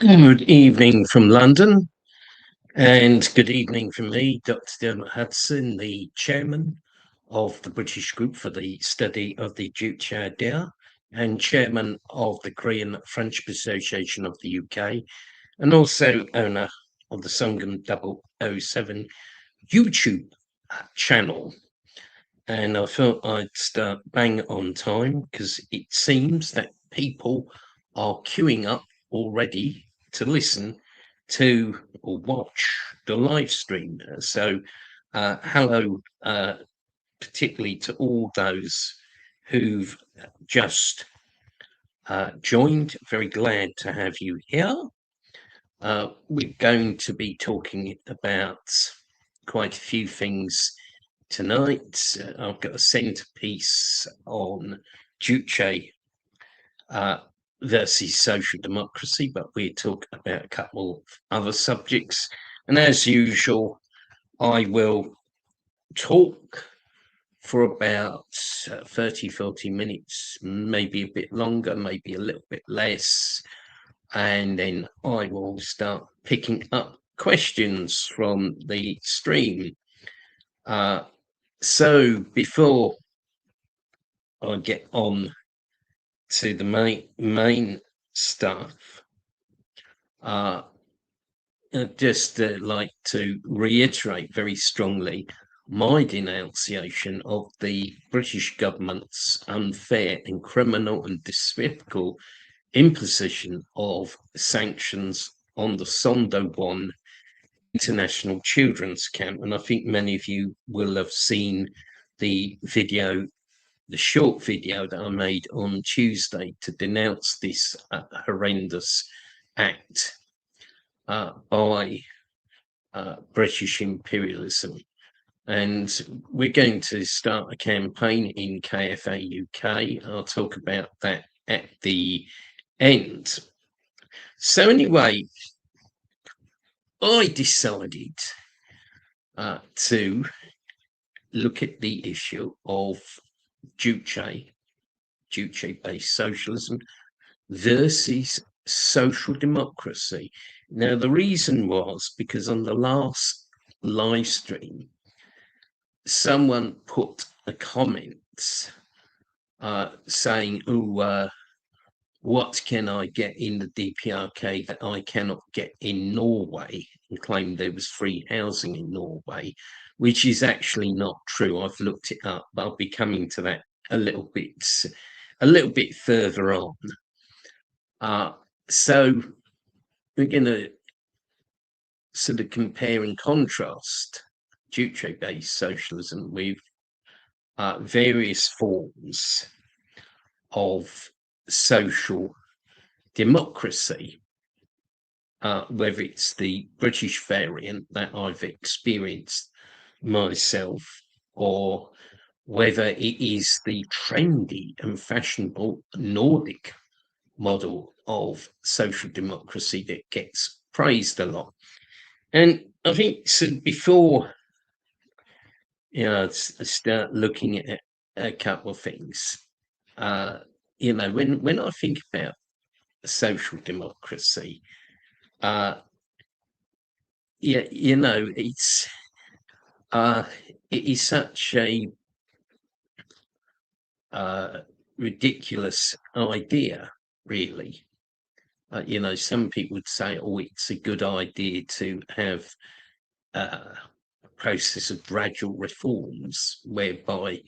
Good evening from London, and good evening from me, Dr. Dermot Hudson, the chairman of the British Group for the Study of the Juche and chairman of the Korean Friendship Association of the UK, and also owner of the SONGUN007 YouTube channel. And I thought I'd start bang on time because it seems that people are queuing up already to listen to or watch the live stream. So hello, particularly to all those who've just joined. Very glad to have you here. We're going to be talking about quite a few things tonight. I've got a centerpiece on Juche versus social democracy, but we talk about a couple of other subjects. And as usual, I will talk for about 30, 40 minutes, maybe a bit longer, maybe a little bit less. And then I will start picking up questions from the stream. So before I get on to the main stuff, I'd just like to reiterate very strongly my denunciation of the British government's unfair and criminal and despicable imposition of sanctions on the Sondo-1 International Children's Camp. And I think many of you will have seen the video, the short video that I made on Tuesday to denounce this horrendous act by British imperialism. And we're going to start a campaign in KFA UK. I'll talk about that at the end. So anyway, I decided to look at the issue of Juche-based socialism versus social democracy. Now, the reason was because on the last live stream, someone put a comment saying, what can I get in the DPRK that I cannot get in Norway, and claimed there was free housing in Norway, which is actually not true. I've looked it up, but I'll be coming to that a little bit further on. So we're going to sort of compare and contrast Juche-based socialism with various forms of social democracy, whether it's the British variant that I've experienced myself, or whether it is the trendy and fashionable Nordic model of social democracy that gets praised a lot. And I think so before I start looking at a couple of things, when I think about social democracy, it's it is such a ridiculous idea, really. Some people would say, oh, it's a good idea to have a process of gradual reforms whereby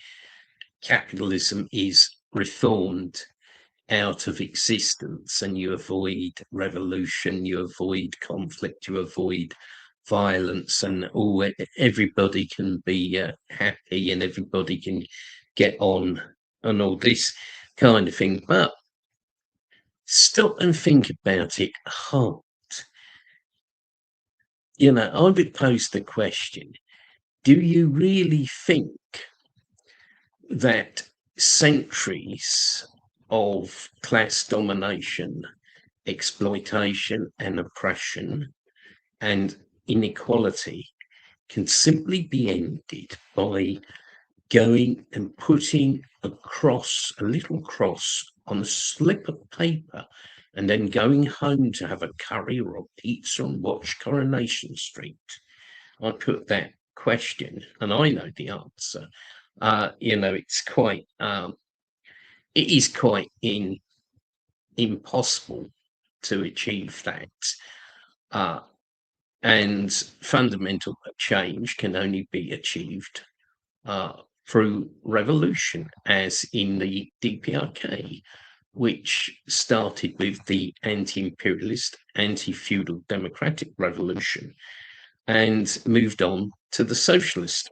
capitalism is reformed out of existence, and you avoid revolution, you avoid conflict, you avoid violence, and everybody can be happy and everybody can get on and all this kind of thing. But stop and think about it hard. I would pose the question, do you really think that centuries of class domination, exploitation and oppression and inequality can simply be ended by going and putting a little cross on a slip of paper and then going home to have a curry or a pizza and watch Coronation Street? I put that question, and I know the answer. It's quite, it is quite impossible to achieve that. And fundamental change can only be achieved through revolution, as in the DPRK, which started with the anti-imperialist, anti-feudal democratic revolution and moved on to the socialist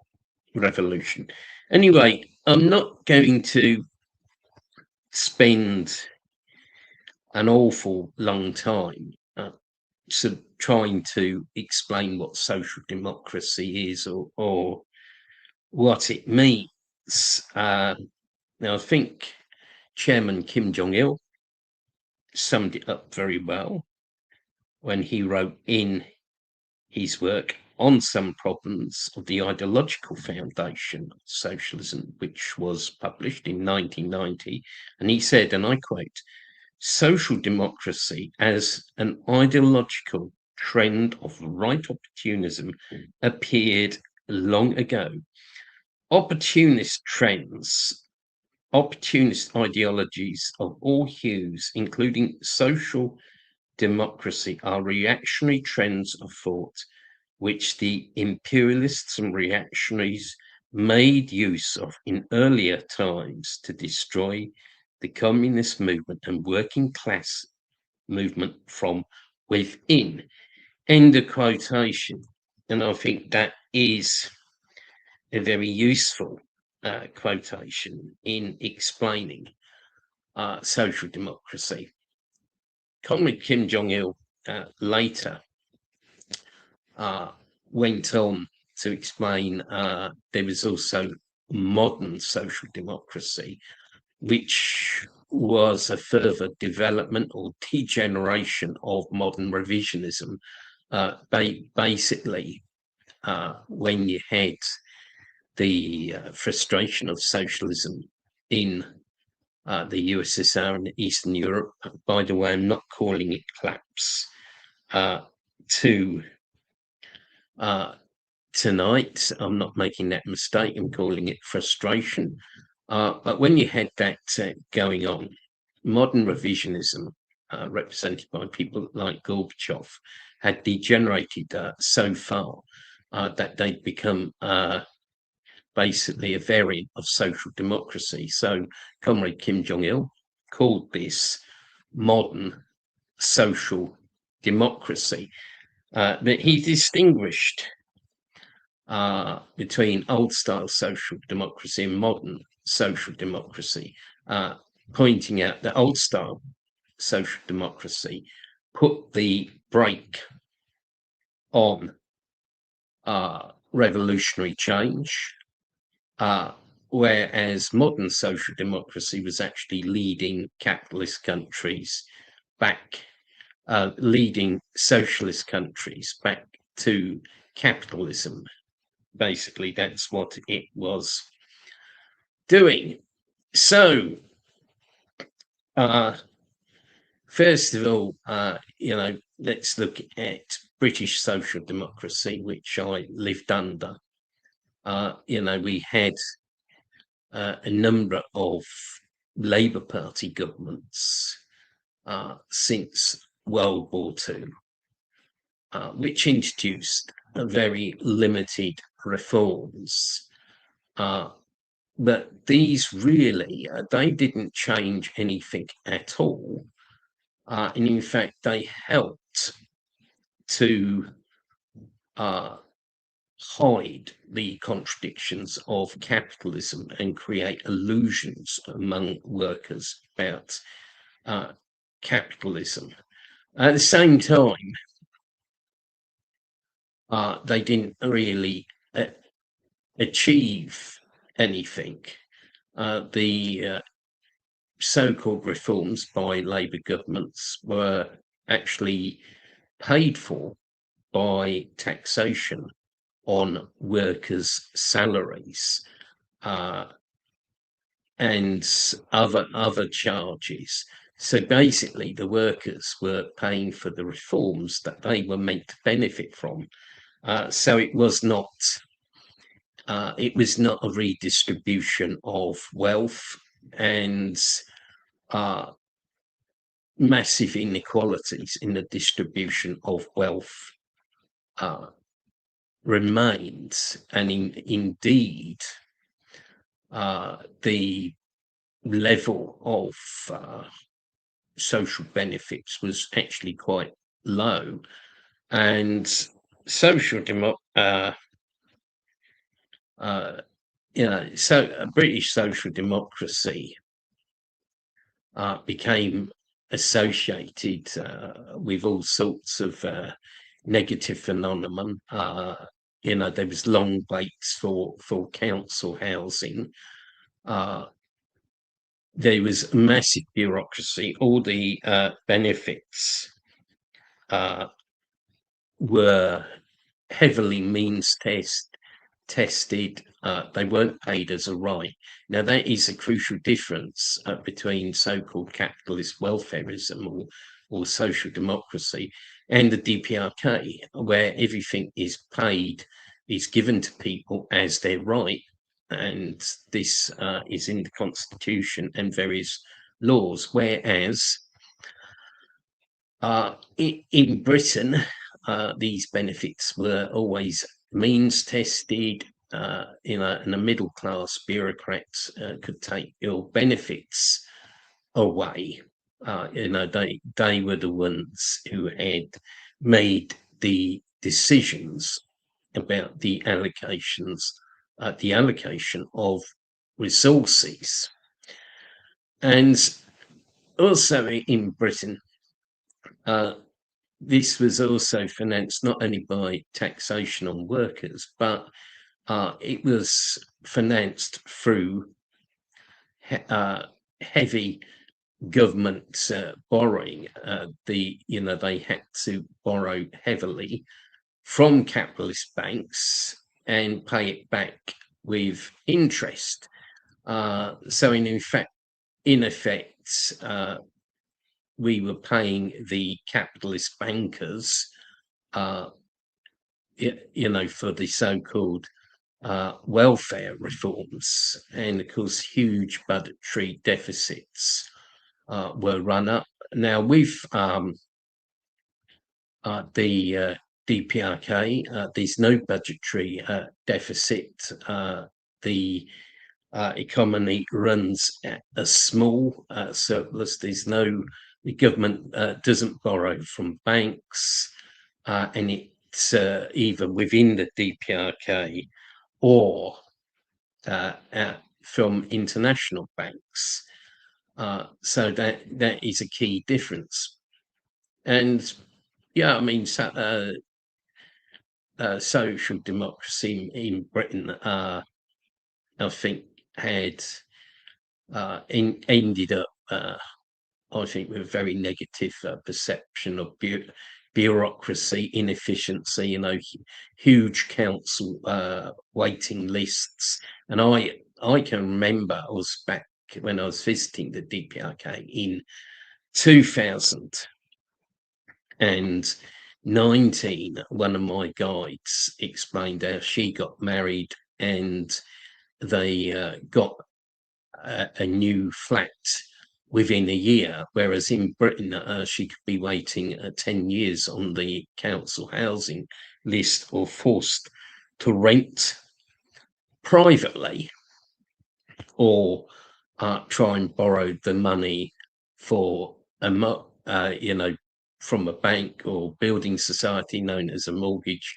revolution. Anyway, I'm not going to spend an awful long time trying to explain what social democracy is or what it means. Now, I think Chairman Kim Jong-il summed it up very well when he wrote in his work on some problems of the ideological foundation of socialism, which was published in 1990. And he said, and I quote, "Social democracy as an ideological trend of right opportunism appeared long ago. Opportunist trends, opportunist ideologies of all hues, including social democracy, are reactionary trends of thought which the imperialists and reactionaries made use of in earlier times to destroy the communist movement and working class movement from within." End of quotation. And I think that is a very useful quotation in explaining social democracy. Comrade Kim Jong-il later went on to explain there was also modern social democracy, which was a further development or degeneration of modern revisionism. Basically, when you had the frustration of socialism in the USSR and Eastern Europe. By the way, I'm not calling it collapse tonight. I'm not making that mistake. I'm calling it frustration. But when you had that going on, modern revisionism, represented by people like Gorbachev, had degenerated so far that they'd become basically a variant of social democracy. So Comrade Kim Jong-il called this modern social democracy. But he distinguished between old-style social democracy and modern social democracy, pointing out that old-style social democracy put the brake on revolutionary change, whereas modern social democracy was actually leading capitalist countries back, leading socialist countries back to capitalism. Basically, that's what it was doing. So, first of all, let's look at British social democracy, which I lived under. We had a number of Labour Party governments since World War II, which introduced very limited reforms. But these really, they didn't change anything at all. And in fact, they helped to hide the contradictions of capitalism and create illusions among workers about capitalism. At the same time, they didn't really achieve anything. The so-called reforms by Labour governments were actually paid for by taxation on workers' salaries and other charges. So basically, the workers were paying for the reforms that they were meant to benefit from. So it was not a redistribution of wealth, and massive inequalities in the distribution of wealth remains, and indeed the level of social benefits was actually quite low, and British social democracy became associated with all sorts of negative phenomenon. There was long waits for council housing. There was massive bureaucracy. All the benefits were heavily means tested. They weren't paid as a right. Now, that is a crucial difference between so-called capitalist welfarism or social democracy and the DPRK, where everything is paid, is given to people as their right. And this is in the Constitution and various laws, whereas in Britain, these benefits were always means tested. And the middle class bureaucrats could take your benefits away. They were the ones who had made the decisions about the allocation of resources. And also in Britain, this was also financed not only by taxation on workers, but it was financed through heavy government borrowing. They had to borrow heavily from capitalist banks and pay it back with interest. So in effect, we were paying the capitalist bankers, for the so-called welfare reforms. And of course, huge budgetary deficits were run up. Now, with the DPRK, there's no budgetary deficit. The economy runs at a small surplus. The government doesn't borrow from banks, and it's either within the DPRK or from international banks. So that is a key difference. And yeah, I mean, social democracy in Britain, I think, had ended up, I think, with a very negative perception of bureaucracy, inefficiency, huge council waiting lists. And I can remember I was back when I was visiting the DPRK in 2019. One of my guides explained how she got married and they got a new flat within a year, whereas in Britain she could be waiting 10 years on the council housing list or forced to rent privately or try and borrow the money for from a bank or building society known as a mortgage,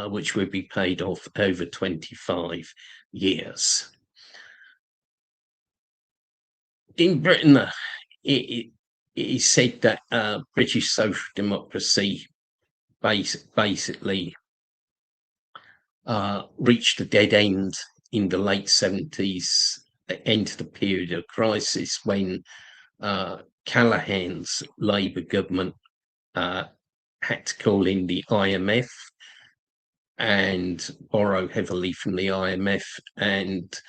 which would be paid off over 25 years. In Britain, it is said that British social democracy basically reached a dead end in the late 70s, entered a period of crisis when Callaghan's Labour government had to call in the IMF and borrow heavily from the IMF and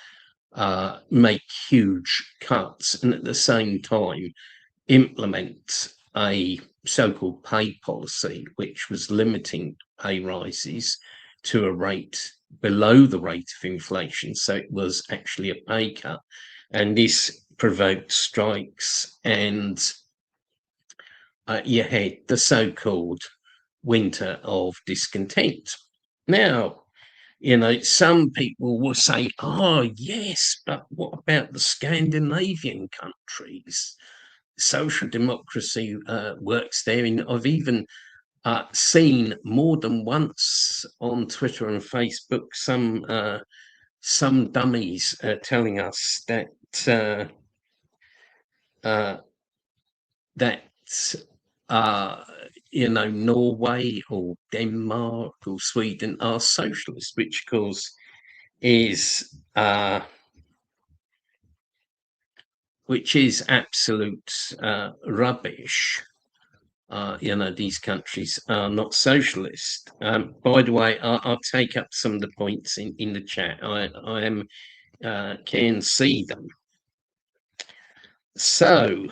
make huge cuts. And at the same time, implement a so-called pay policy, which was limiting pay rises to a rate below the rate of inflation. So it was actually a pay cut. And this provoked strikes, and you had the so-called winter of discontent. Now, some people will say, oh, yes, but what about the Scandinavian countries? Social democracy works there. And I've even seen more than once on Twitter and Facebook some dummies telling us that Norway or Denmark or Sweden are socialist, which of course is absolute rubbish. These countries are not socialist. By the way, I'll take up some of the points in the chat. Can see them. So,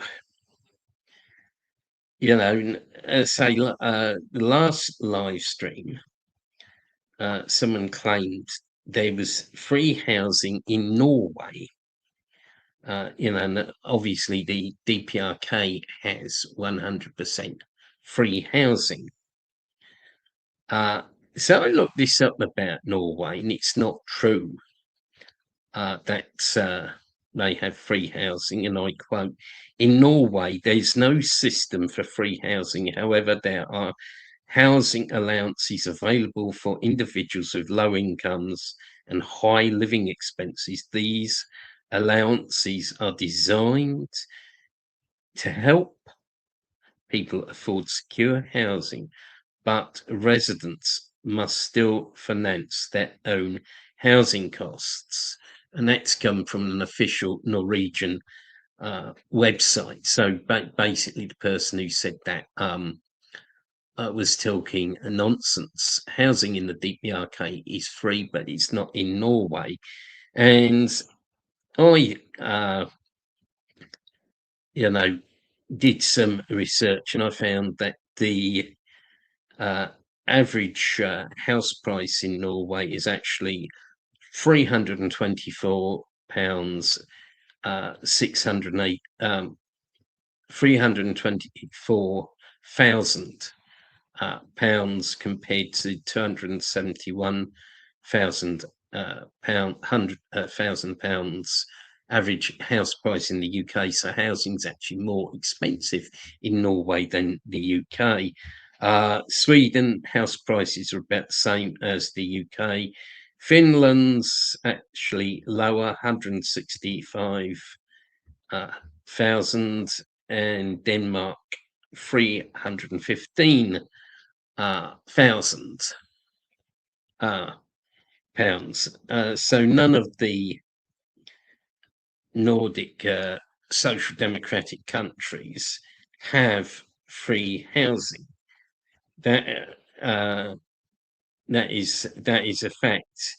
say the last live stream, someone claimed there was free housing in Norway. And obviously the DPRK has 100% free housing. So I looked this up about Norway, and it's not true that they have free housing. And I quote, in Norway, there's no system for free housing. However, there are housing allowances available for individuals with low incomes and high living expenses. These allowances are designed to help people afford secure housing, but residents must still finance their own housing costs. And that's come from an official Norwegian website. So basically, the person who said that was talking nonsense. Housing in the DPRK is free, but it's not in Norway. And I, did some research, and I found that the average house price in Norway is actually £324, 324,000 pounds compared to 271,000 pounds average house price in the UK. So housing's actually more expensive in Norway than the UK. Sweden house prices are about the same as the UK. Finland's actually lower, 165,000, and Denmark 315,000 pounds. So none of the Nordic social democratic countries have free housing. That is a fact.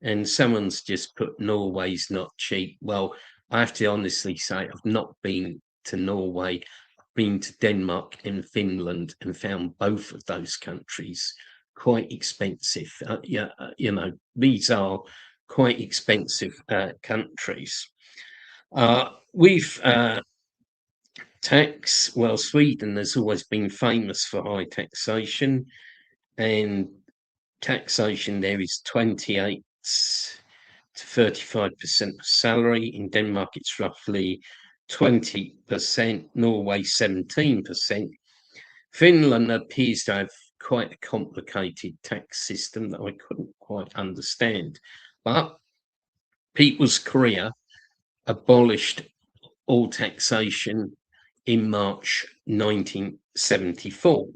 And someone's just put Norway's not cheap. Well, I have to honestly say I've not been to Norway. I've been to Denmark and Finland and found both of those countries quite expensive. These are quite expensive countries. We've well, Sweden has always been famous for high taxation, and taxation there is 28 to 35% of salary. In Denmark, it's roughly 20%, Norway 17%. Finland appears to have quite a complicated tax system that I couldn't quite understand. But People's Korea abolished all taxation in March 1974.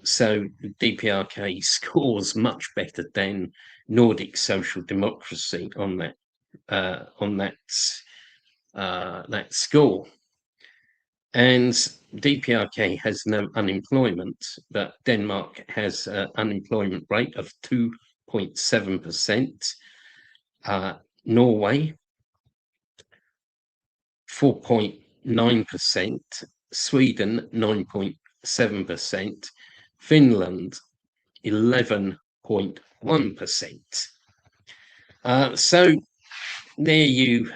So DPRK scores much better than Nordic social democracy on that score. And DPRK has no unemployment, but Denmark has an unemployment rate of 2.7%. Norway, 4.9%, 9%, Sweden 9.7%, Finland 11.1%. So there you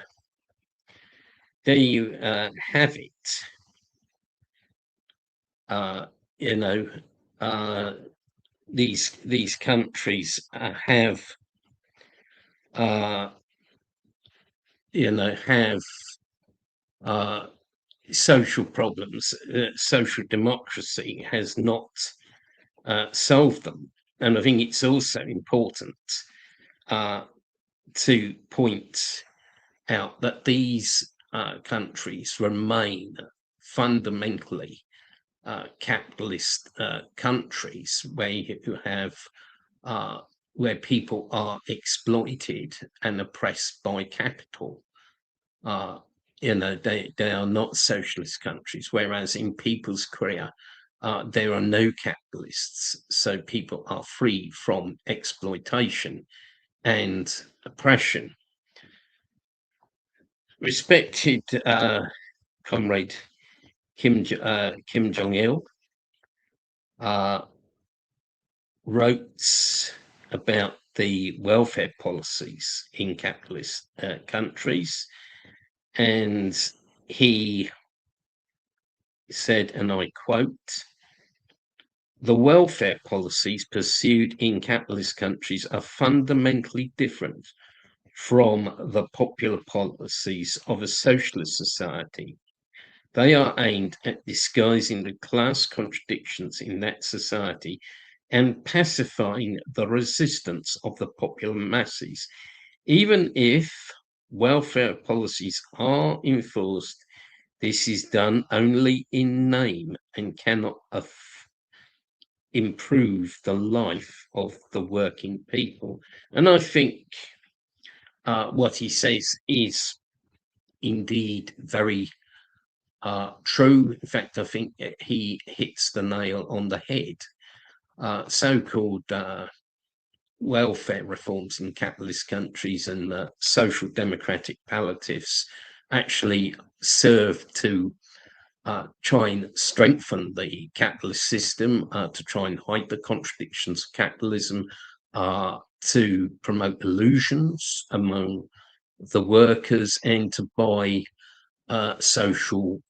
have it. These countries have social problems. Social democracy has not solved them, and I think it's also important to point out that these countries remain fundamentally capitalist countries where you have where people are exploited and oppressed by capital. They are not socialist countries, whereas in People's Korea there are no capitalists, so people are free from exploitation and oppression. Respected comrade Kim Jong-il wrote about the welfare policies in capitalist countries, and he said, and I quote, "The welfare policies pursued in capitalist countries are fundamentally different from the popular policies of a socialist society. They are aimed at disguising the class contradictions in that society and pacifying the resistance of the popular masses. Even if welfare policies are enforced, this is done only in name and cannot improve the life of the working people." And I think what he says is indeed very true. In fact, I think he hits the nail on the head. So-called welfare reforms in capitalist countries and social democratic palliatives actually serve to try and strengthen the capitalist system, to try and hide the contradictions of capitalism, to promote illusions among the workers, and to buy social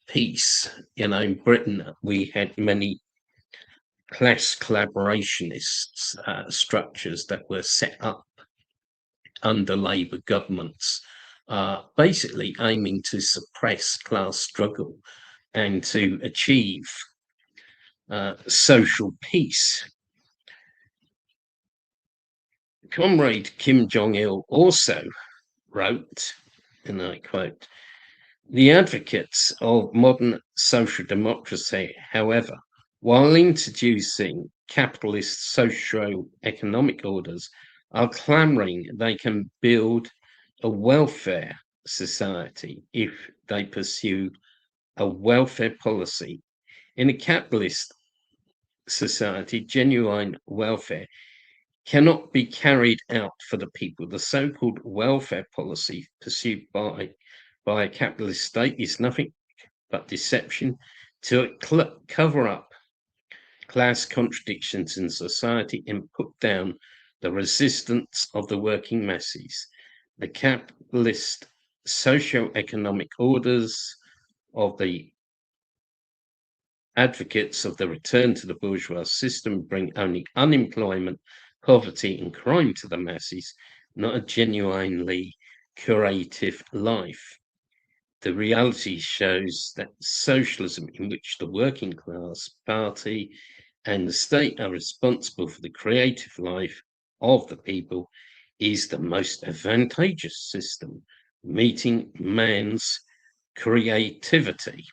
peace. In Britain, we had many class collaborationist structures that were set up under Labour governments, basically aiming to suppress class struggle and to achieve social peace. Comrade Kim Jong-il also wrote, and I quote, "The advocates of modern social democracy, however, while introducing capitalist socio-economic orders, are clamoring they can build a welfare society if they pursue a welfare policy. In a capitalist society, genuine welfare cannot be carried out for the people. The so-called welfare policy pursued by a capitalist state is nothing but deception to cover up class contradictions in society and put down the resistance of the working masses. The capitalist socio-economic orders of the advocates of the return to the bourgeois system bring only unemployment, poverty, and crime to the masses, not a genuinely creative life. The reality shows that socialism, in which the working class party and the state are responsible for the creative life of the people, is the most advantageous system, meeting man's creativity."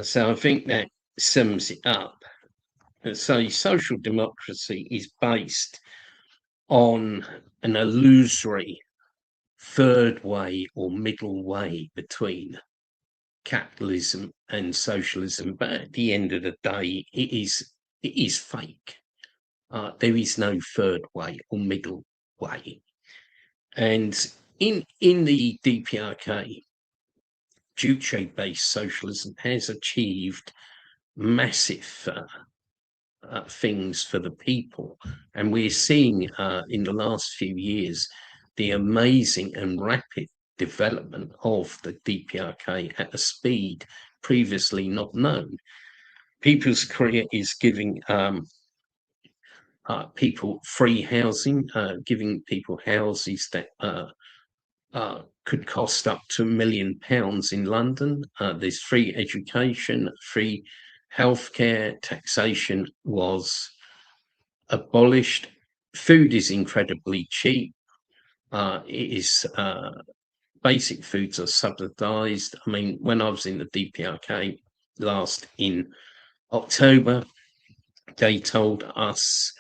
So I think that sums it up. So social democracy is based on an illusory third way or middle way between capitalism and socialism, but at the end of the day, it is fake. There is no third way or middle way, and in the DPRK, Juche-based socialism has achieved massive things for the people, and we're seeing in the last few years the amazing and rapid development of the DPRK at a speed previously not known. People's Korea is giving people free housing, giving people houses that could cost up to £1 million in London. There's free education, free healthcare, taxation was abolished. Food is incredibly cheap. It is basic foods are subsidised. I mean, when I was in the DPRK last in October, they told us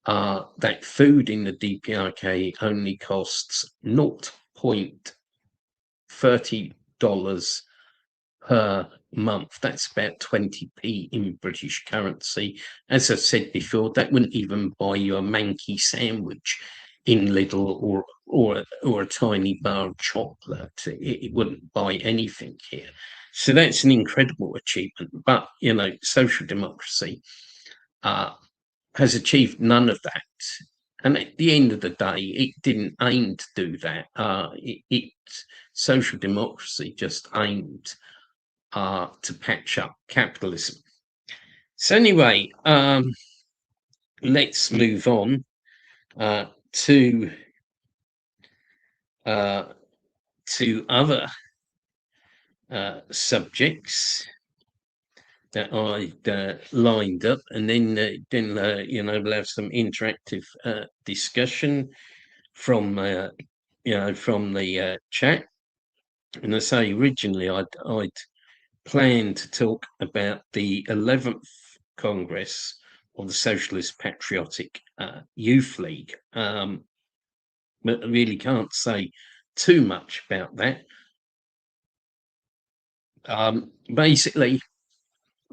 that food in the DPRK only costs $0.30 per month. That's about 20p in British currency. As I said before, that wouldn't even buy you a manky sandwich in Lidl or a tiny bar of chocolate. It wouldn't buy anything here. So that's an incredible achievement. But, you know, social democracy has achieved none of that. And at the end of the day, it didn't aim to do that. Social democracy just aimed to patch up capitalism. So anyway, let's move on to other subjects that I lined up, and then you know, we'll have some interactive discussion from from the chat. And I say originally I'd planned to talk about the 11th Congress of the Socialist Patriotic Youth League, but I really can't say too much about that. Basically,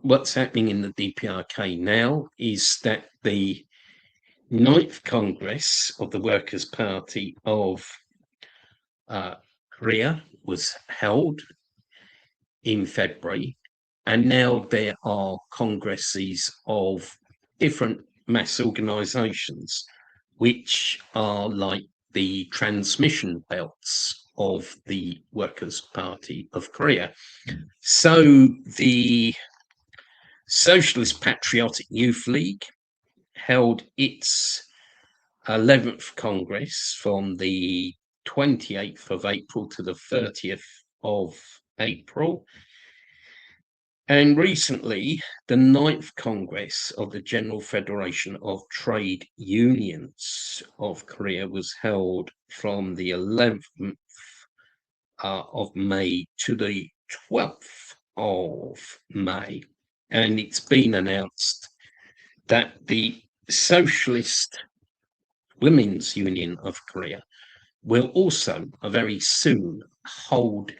what's happening in the DPRK now is that the 9th Congress of the Workers' Party of Korea was held in February, and now there are congresses of different mass organisations, which are like the transmission belts of the Workers' Party of Korea. So the Socialist Patriotic Youth League held its 11th Congress from the 28th of April to the 30th of April. And recently, the 9th Congress of the General Federation of Trade Unions of Korea was held from the 11th of May to the 12th of May. And it's been announced that the Socialist Women's Union of Korea will also very soon hold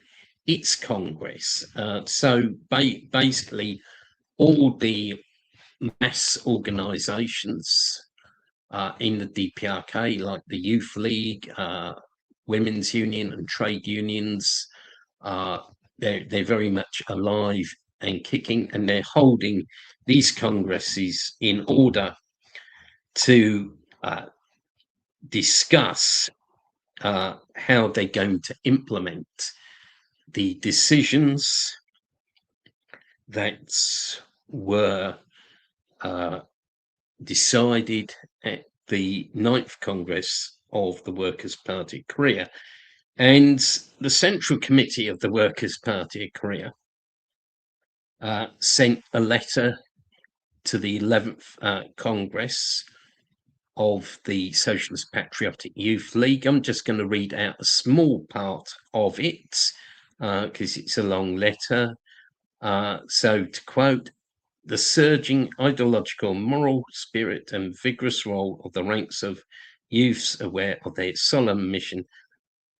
its Congress. So basically, all the mass organisations in the DPRK, like the Youth League, Women's Union and trade unions, they're very much alive and kicking, and they're holding these congresses in order to discuss how they're going to implement the decisions that were decided at the 9th Congress of the Workers' Party of Korea. And the Central Committee of the Workers' Party of Korea sent a letter to the 11th Congress of the Socialist Patriotic Youth League. I'm just going to read out a small part of it because it's a long letter. So to quote, "The surging ideological, moral spirit and vigorous role of the ranks of youths aware of their solemn mission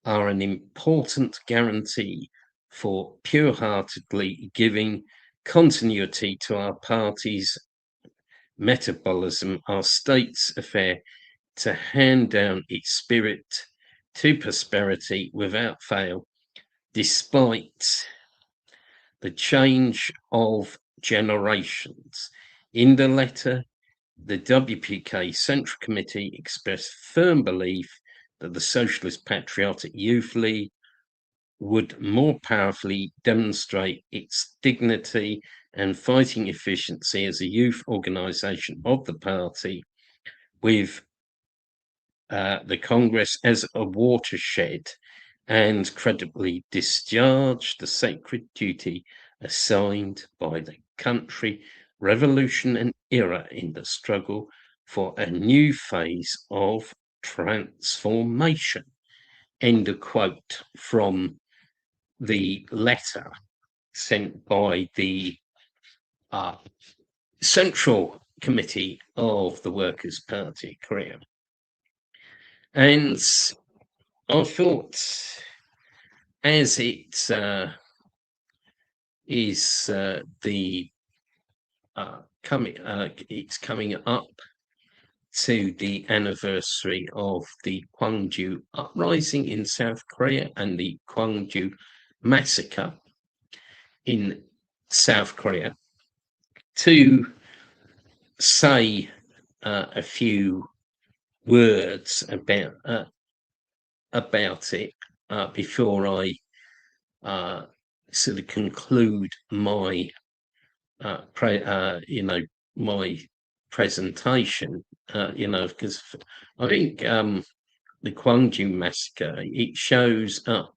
are an important guarantee for pure-heartedly giving continuity to our party's metabolism, our state's affair to hand down its spirit to prosperity without fail, despite the change of generations. In the letter, the WPK Central Committee expressed firm belief that the Socialist Patriotic Youth League would more powerfully demonstrate its dignity and fighting efficiency as a youth organisation of the party, with the Congress as a watershed, and credibly discharge the sacred duty assigned by the country, revolution and era in the struggle for a new phase of transformation. End of quote from the letter sent by the Central Committee of the Workers' Party, Korea. And I thought, as it is it's coming up to the anniversary of the Kwangju uprising in South Korea and the Kwangju massacre in South Korea, to say a few words about it before I sort of conclude my my presentation. Because I think the Gwangju massacre, it shows up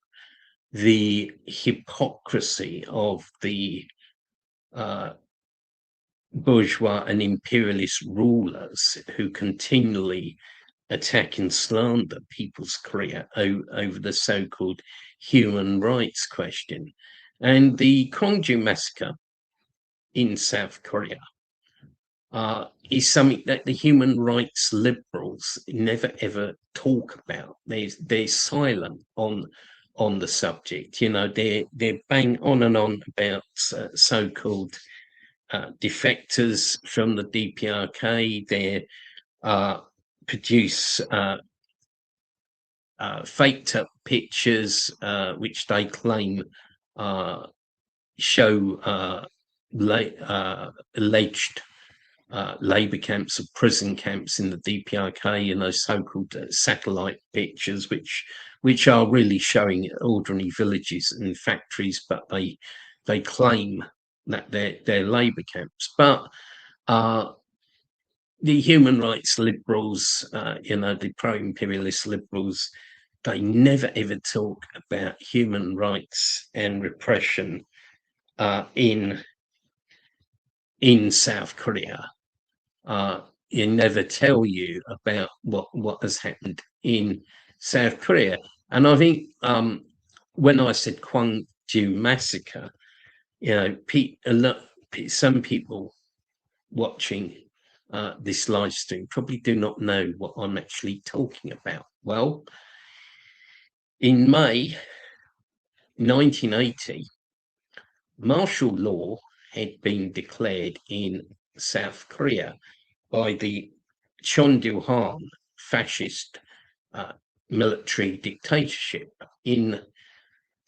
the hypocrisy of the bourgeois and imperialist rulers who continually attack and slander people's career over the so-called human rights question. And the Kwangju massacre in South Korea is something that the human rights liberals never ever talk about. They're silent on the subject. They're bang on and on about so-called defectors from the DPRK. They produce faked up pictures which they claim show alleged labour camps or prison camps in the DPRK, so-called satellite pictures, which are really showing ordinary villages and factories, but they claim that they're labour camps. But the human rights liberals, the pro-imperialist liberals, they never ever talk about human rights and repression in South Korea. They never tell you about what has happened in South Korea. And I think when I said Kwangju massacre, some people watching this live stream probably do not know what I'm actually talking about. Well, in May 1980, martial law had been declared in South Korea by the Chondu-han fascist military dictatorship. In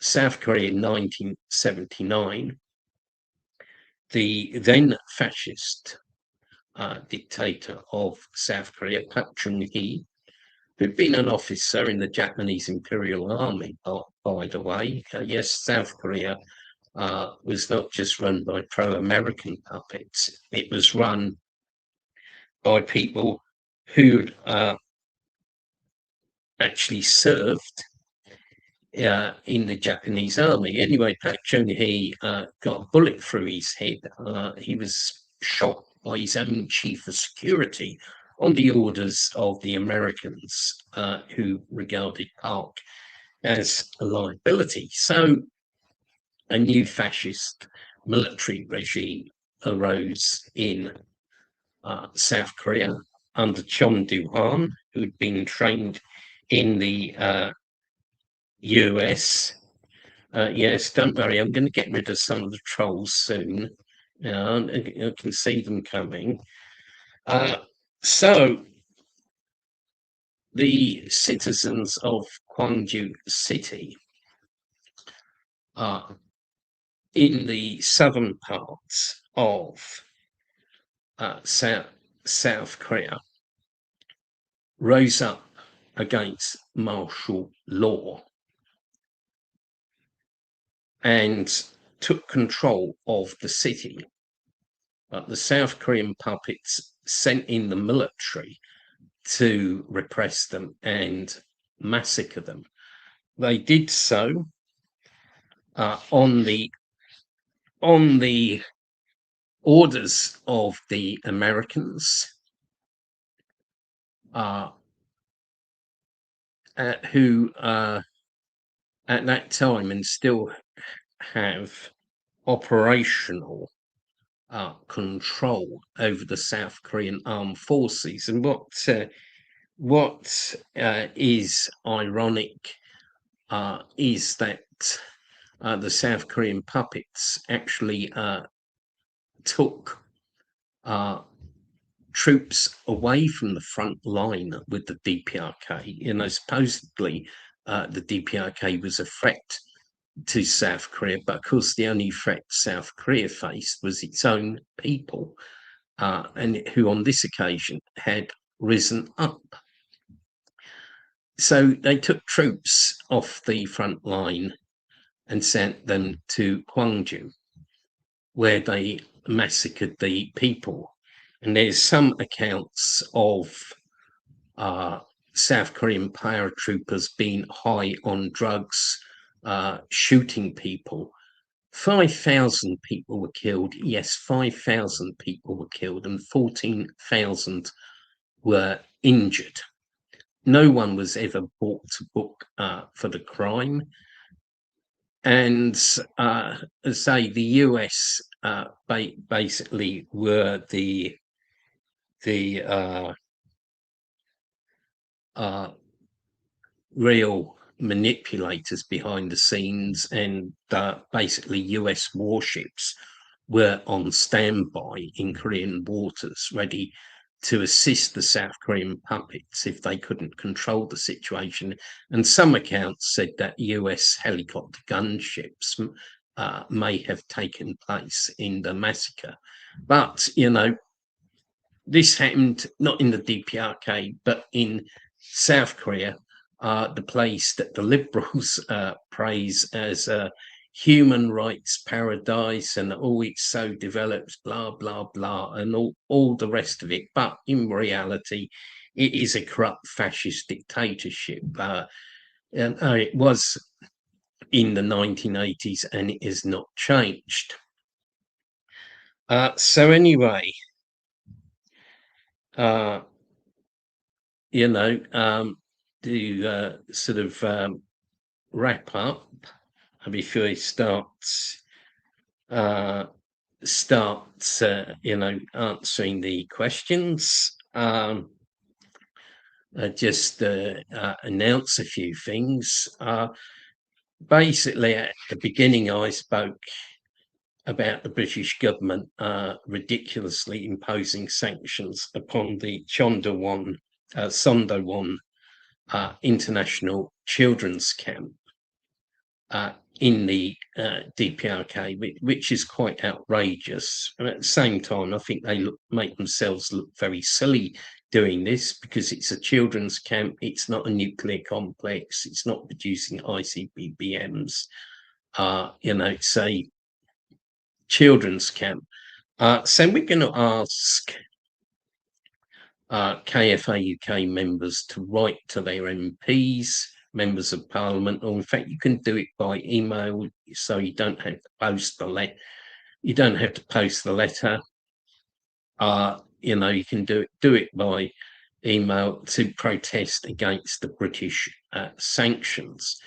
South Korea in 1979, the then fascist dictator of South Korea, Park Chung-hee, who'd been an officer in the Japanese Imperial Army, by the way. Yes, South Korea was not just run by pro-American puppets, it was run by people who actually served in the Japanese army. Anyway, Park Chung-hee got a bullet through his head. He was shot by his own chief of security on the orders of the Americans, who regarded Park as a liability. So a new fascist military regime arose in South Korea under Chon Do-han, who had been trained in the US. Yes, don't worry, I'm going to get rid of some of the trolls soon. I can see them coming. So the citizens of Kwangju city in the southern parts of South Korea rose up against martial law and took control of the city. The South Korean puppets sent in the military to repress them and massacre them. They did so on the orders of the Americans, who at that time and still have operational control over the South Korean armed forces. And what is ironic is that the South Korean puppets actually took troops away from the front line with the DPRK. You know, supposedly the DPRK was a threat to South Korea, but of course the only threat South Korea faced was its own people, and who on this occasion had risen up. So they took troops off the front line and sent them to Gwangju, where they massacred the people. And there's some accounts of South Korean paratroopers being high on drugs, shooting people. 5,000 people were killed. Yes, 5,000 people were killed and 14,000 were injured. No one was ever brought to book for the crime. And as I say, the US basically were the real manipulators behind the scenes, and basically US warships were on standby in Korean waters, ready to assist the South Korean puppets if they couldn't control the situation. And some accounts said that US helicopter gunships may have taken place in the massacre. But, you know, this happened not in the DPRK, but in South Korea, the place that the liberals praise as a human rights paradise, and oh, it's so developed, blah, blah, blah, and all the rest of it. But in reality, it is a corrupt fascist dictatorship. And it was in the 1980s, and it has not changed. So anyway, you know, to sort of wrap up before we start, you know, answering the questions. Just announce a few things. Basically, at the beginning, I spoke about the British government ridiculously imposing sanctions upon the Sondowon International Children's Camp in the DPRK, which is quite outrageous. And at the same time, I think they make themselves look very silly doing this, because it's a children's camp, it's not a nuclear complex, it's not producing ICBMs, you know, it's a children's camp. So we're going to ask KFA UK members to write to their MPs, members of Parliament, or in fact you can do it by email, so you don't have to post the letter. You don't have to post the letter. You know, you can do it by email to protest against the British sanctions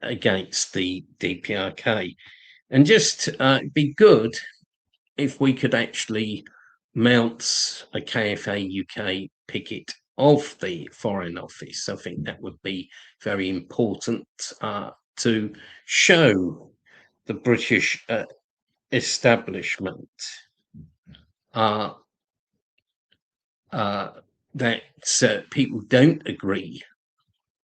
against the DPRK. And just be good if we could actually mount a KFA UK picket of the Foreign Office. I think that would be very important to show the British establishment that people don't agree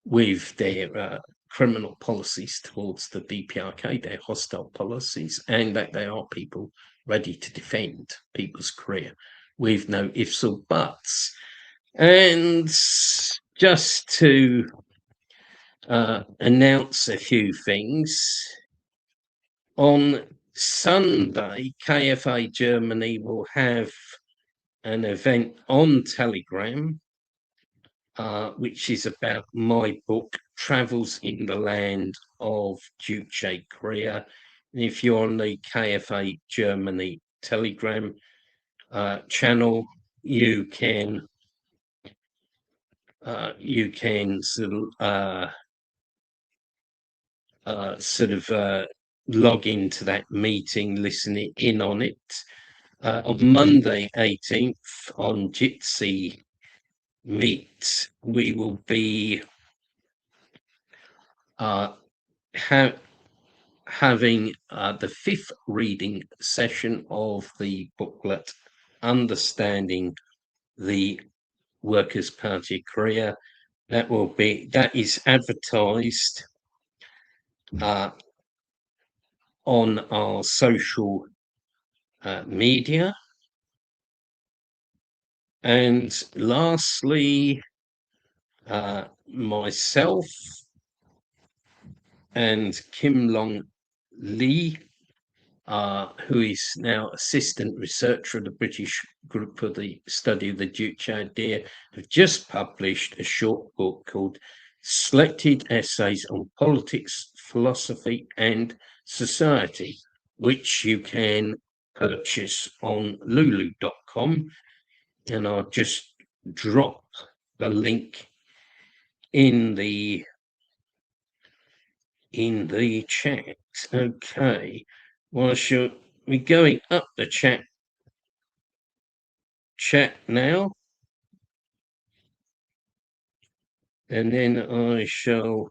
with their criminal policies towards the DPRK, their hostile policies, and that they are people ready to defend people's career with no ifs or buts. And just to announce a few things, on Sunday, KFA Germany will have an event on Telegram, which is about my book, Travels in the Land of Juche, Korea. And if you're on the KFA Germany Telegram channel, you can sort of log into that meeting, listen in on it. On Monday 18th on Jitsi Meet, we will be having the fifth reading session of the booklet Understanding the Workers' Party of Korea. That is advertised on our social media. And lastly, myself and Kim Long Lee, who is now assistant researcher of the British Group for the Study of the Juche Idea, have just published a short book called Selected Essays on Politics, Philosophy and Society, which you can purchase on lulu.com. And I'll just drop the link in the chat. Okay, well, shall we going up the chat now, and then I shall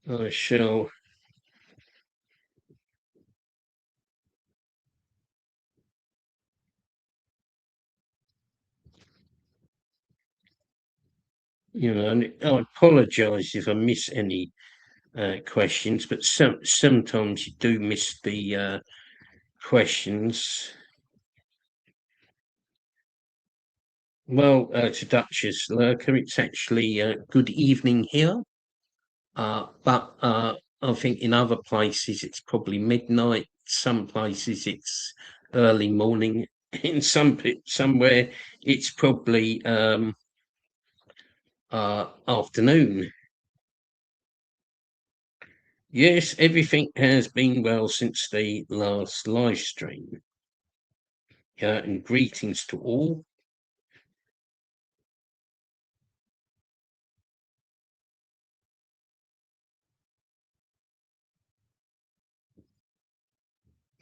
I apologize if I miss any questions, but sometimes you do miss the questions. Well, to Duchess Lurker, it's actually good evening here, but I think in other places it's probably midnight. Some places it's early morning. In somewhere it's probably afternoon. Yes, everything has been well since the last live stream. And greetings to all.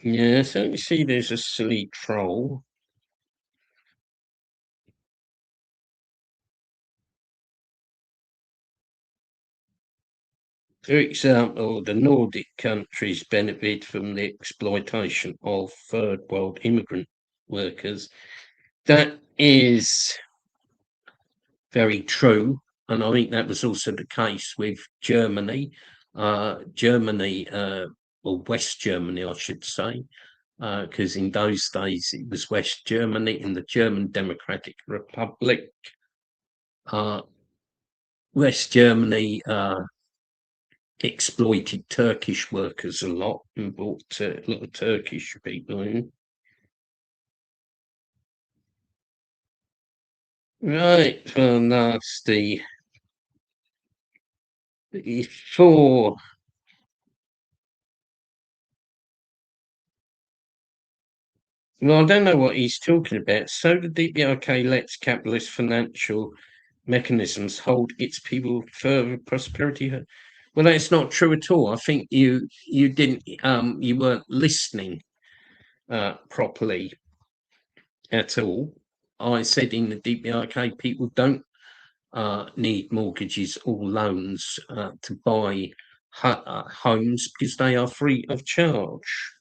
Yeah, so you see there's a silly troll. For example, the Nordic countries benefit from the exploitation of third world immigrant workers. That is very true. And I think that was also the case with Germany. Germany, or West Germany, I should say, because in those days it was West Germany and the German Democratic Republic. West Germany exploited Turkish workers a lot and brought a lot of Turkish people in. Right, well, nasty. Before Well, I don't know what he's talking about. So the DPRK lets capitalist financial mechanisms hold its people further prosperity. Well, that's not true at all. I think you didn't you weren't listening properly at all. I said in the DPRK people don't need mortgages or loans to buy homes because they are free of charge.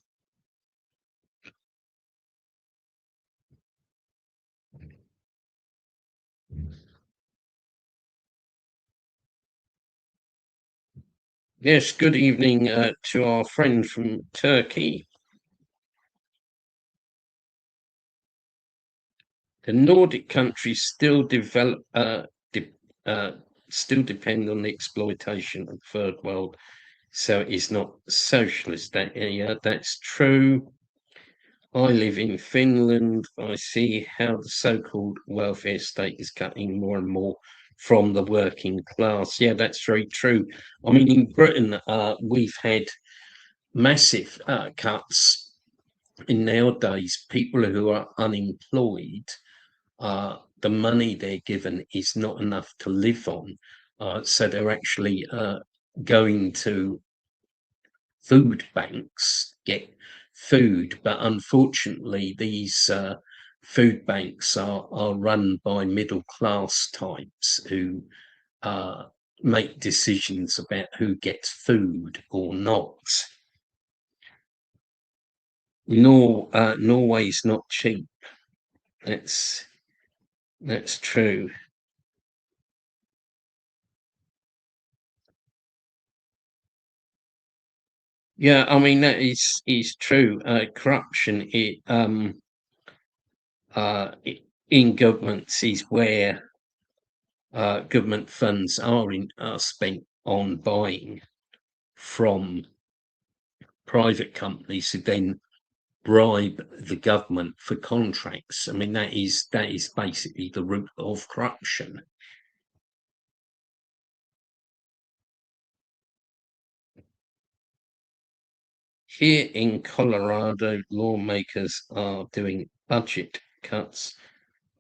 Yes, good evening to our friend from Turkey. The Nordic countries de- still depend on the exploitation of the third world, so it's not socialist. That's true. I live in Finland. I see how the so-called welfare state is cutting more and more from the working class. Yeah, that's very true. I mean, in Britain, we've had massive cuts. In nowadays, people who are unemployed, the money they're given is not enough to live on. So they're actually going to food banks, get food. But unfortunately, these food banks are run by middle class types who uh, make decisions about who gets food or not. Norway's not cheap. That's that's true. Yeah, I mean that is true. Corruption in governments is where government funds are spent on buying from private companies who then bribe the government for contracts. I mean that is basically the root of corruption. Here in Colorado, lawmakers are doing budget cuts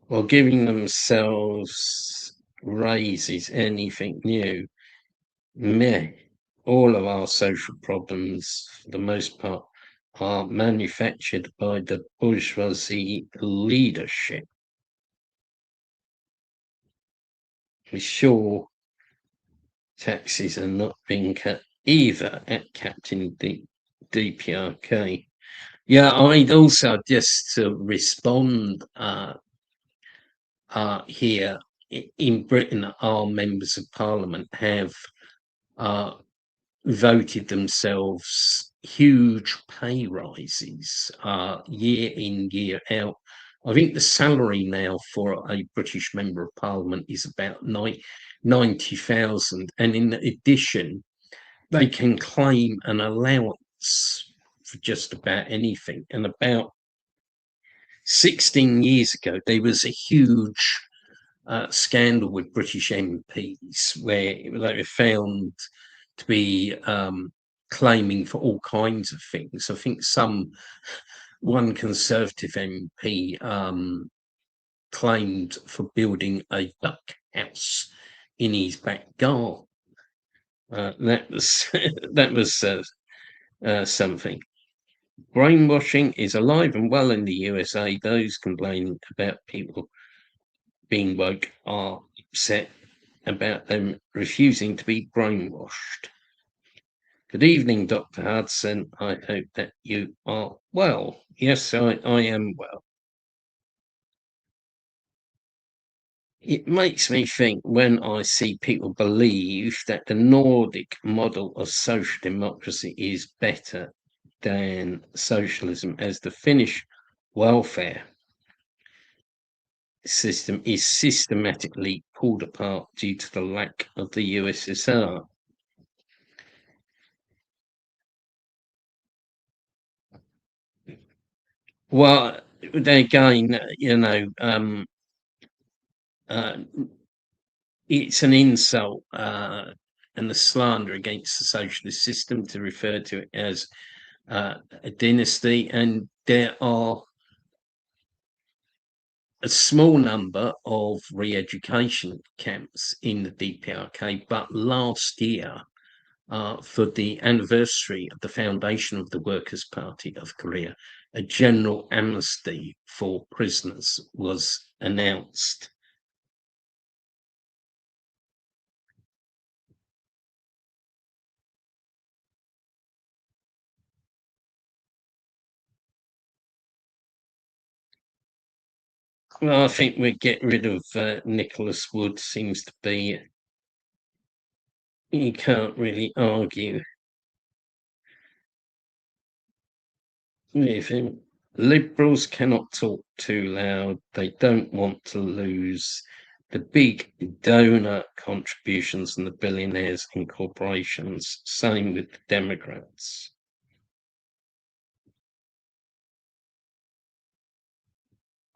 while giving themselves raises. Anything new? Meh. All of our social problems, for the most part, are manufactured by the bourgeoisie leadership. We're sure taxes are not being cut either at Captain DPRK. Yeah, I'd also just to respond here in Britain, our members of parliament have uh, voted themselves huge pay rises year in, year out. I think the salary now for a British member of parliament is about 90,000. And in addition, they can claim an allowance for just about anything. And about 16 years ago, there was a huge scandal with British MPs where they were found to be claiming for all kinds of things. I think one Conservative MP claimed for building a duck house in his back garden. That was that was something. Brainwashing is alive and well in the USA. Those complaining about people being woke are upset about them refusing to be brainwashed. Good evening, Dr. Hudson. I hope that you are well. Yes, I am well. It makes me think when I see people believe that the Nordic model of social democracy is better than socialism, as the Finnish welfare system is systematically pulled apart due to the lack of the USSR. Well, again, uh, it's an insult and a slander against the socialist system to refer to it as a dynasty. And there are a small number of re-education camps in the DPRK, but last year, for the anniversary of the foundation of the Workers' Party of Korea, a general amnesty for prisoners was announced. Well, I think we get rid of Nicholas Wood, seems to be you can't really argue with him. Liberals cannot talk too loud. They don't want to lose the big donor contributions and the billionaires and corporations. Same with the Democrats.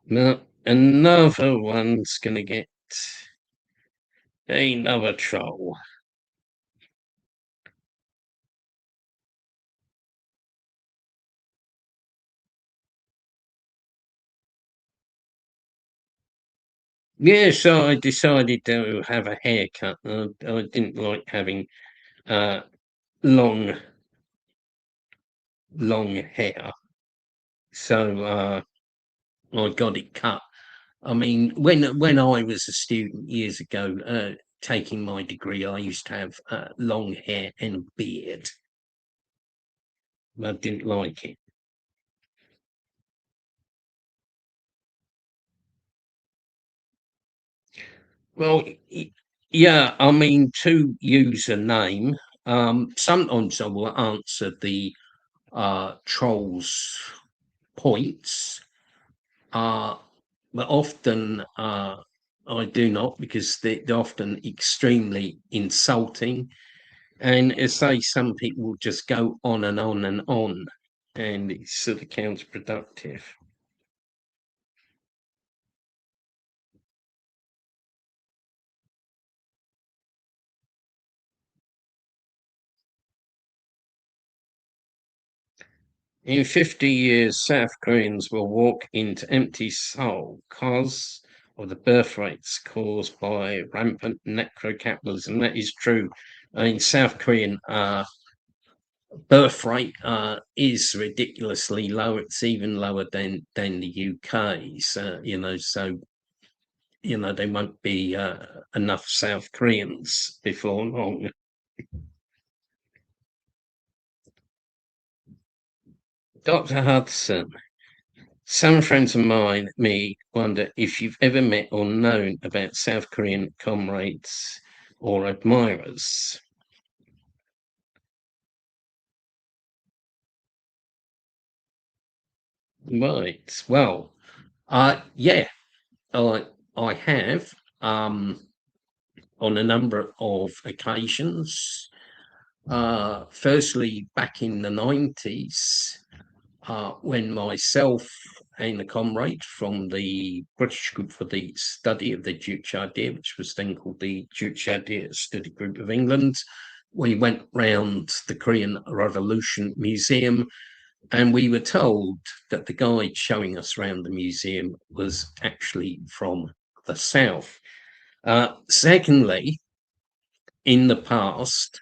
Now, another one's going to get another troll. Yeah, so I decided to have a haircut. I didn't like having uh, long, long hair, so I got it cut. I mean, when I was a student years ago, taking my degree, I used to have long hair and a beard. I didn't like it. Well, yeah, I mean, to use a name, sometimes I will answer the trolls' points, uh, but often I do not because they're often extremely insulting. And as say, some people just go on and on and on, and it's sort of counterproductive. In 50 years, South Koreans will walk into empty Seoul because of the birth rates caused by rampant necro-capitalism. That is true. I mean, South Korean birth rate is ridiculously low. It's even lower than the UK's. So there won't be enough South Koreans before long. Dr. Hudson, some friends of mine, me, wonder if you've ever met or known about South Korean comrades or admirers. Right. Well, yeah, I have on a number of occasions. Firstly, back in the 90s, when myself and a comrade from the British Group for the Study of the Juche Idea, which was then called the Juche Idea Study Group of England, we went round the Korean Revolution Museum, and we were told that the guide showing us around the museum was actually from the South. Secondly, in the past,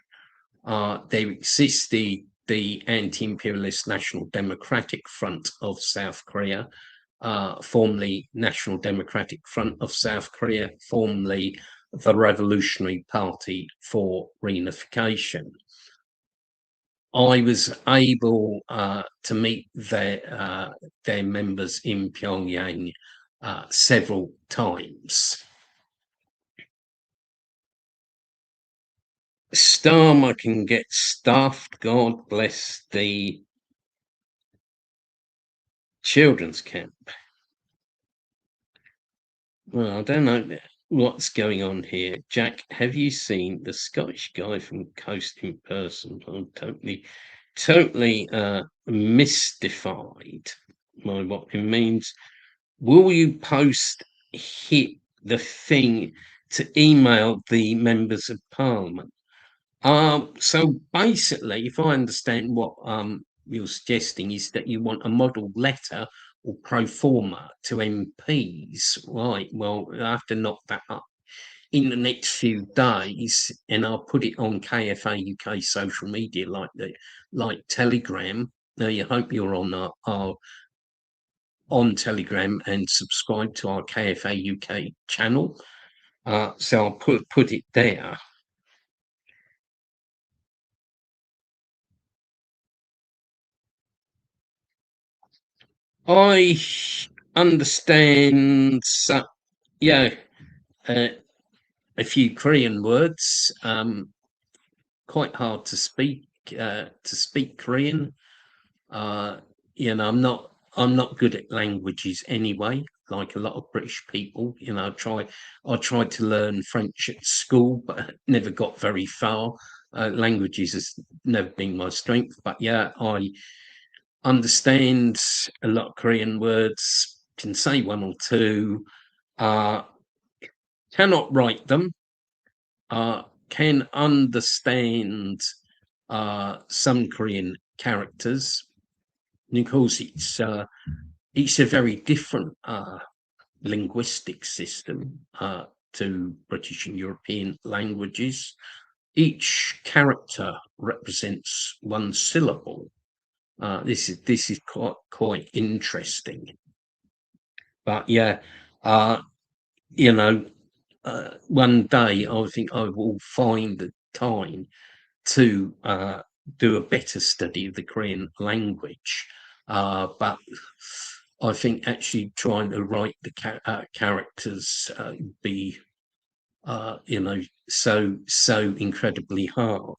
there existed the anti-imperialist National Democratic Front of South Korea, formerly National Democratic Front of South Korea, formerly the Revolutionary Party for Reunification. I was able to meet their members in Pyongyang several times. Starmer can get stuffed. God bless the children's camp. Well, I don't know what's going on here. Jack, have you seen the Scottish guy from Coast in person? I'm totally mystified by what it means. Will you post hit the thing to email the members of parliament? So basically, if I understand what you're suggesting, is that you want a model letter or pro forma to MPs, right? Well, I have to knock that up in the next few days, and I'll put it on KFA UK social media like Telegram. Now, you hope you're on Telegram and subscribe to our KFA UK channel. So I'll put it there. I understand, yeah, uh, a few Korean words. quite hard to speak Korean. You know, I'm not good at languages anyway. Like a lot of British people, you know, I tried to learn French at school, but never got very far. Languages has never been my strength, but yeah, I understand a lot of Korean words, can say one or two, uh, cannot write them, can understand some Korean characters. And of course, it's a very different linguistic system to British and European languages. Each character represents one syllable. This is quite interesting. But yeah, you know, one day I think I will find the time to do a better study of the Korean language. But I think actually trying to write the characters be, you know, so incredibly hard.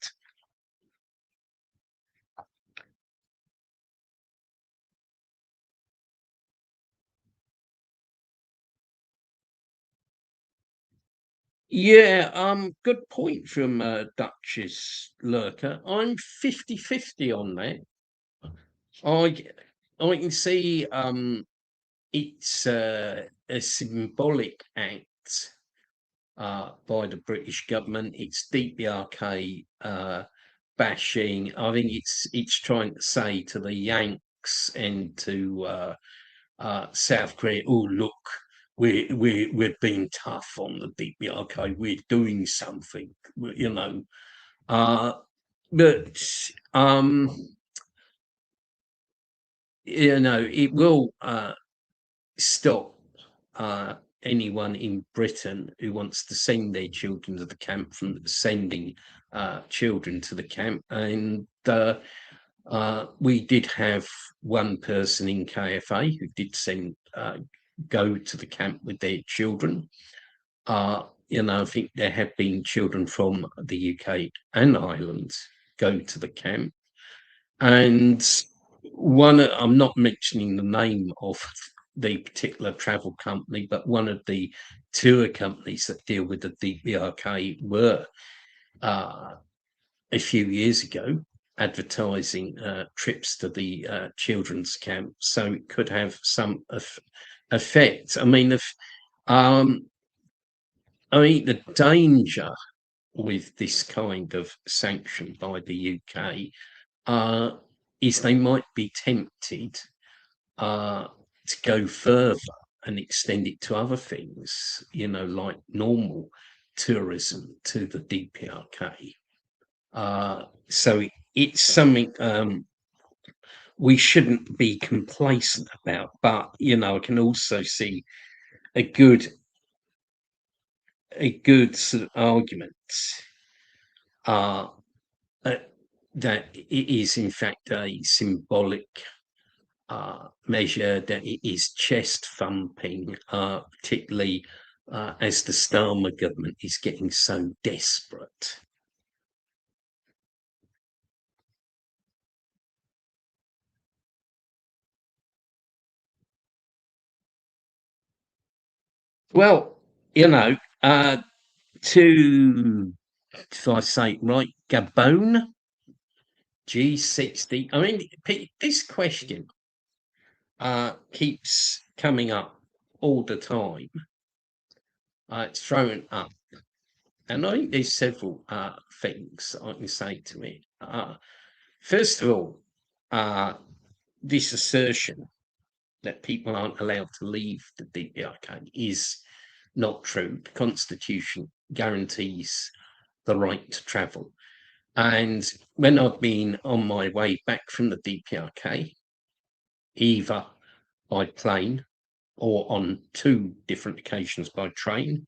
Yeah, good point from Duchess Lurker. I'm 50-50 on that. I I can see it's a symbolic act by the British government. It's DPRK bashing. I think it's trying to say to the Yanks and to South Korea, oh look, we're being tough on the DPRK. We're doing something, you know. Uh, but you know, it will stop anyone in Britain who wants to send their children to the camp from sending children to the camp. And we did have one person in KFA who did send go to the camp with their children. You know, I think there have been children from the UK and Ireland go to the camp. And one, I'm not mentioning the name of the particular travel company, but one of the tour companies that deal with the DPRK were a few years ago advertising trips to the children's camp, so it could have some effect. I mean, if I mean the danger with this kind of sanction by the UK is they might be tempted to go further and extend it to other things, you know, like normal tourism to the DPRK. So it's something we shouldn't be complacent about. But you know, I can also see a good sort of argument uh, that it is in fact a symbolic measure, that it is chest thumping, particularly as the Starmer government is getting so desperate. Well, you know, to, if I say it right, Gabon, G60. I mean, this question keeps coming up all the time. It's thrown up. And I think there's several things I can say to it. First of all, this assertion that people aren't allowed to leave the DPRK is not true. The Constitution guarantees the right to travel. And when I've been on my way back from the DPRK, either by plane or on two different occasions by train,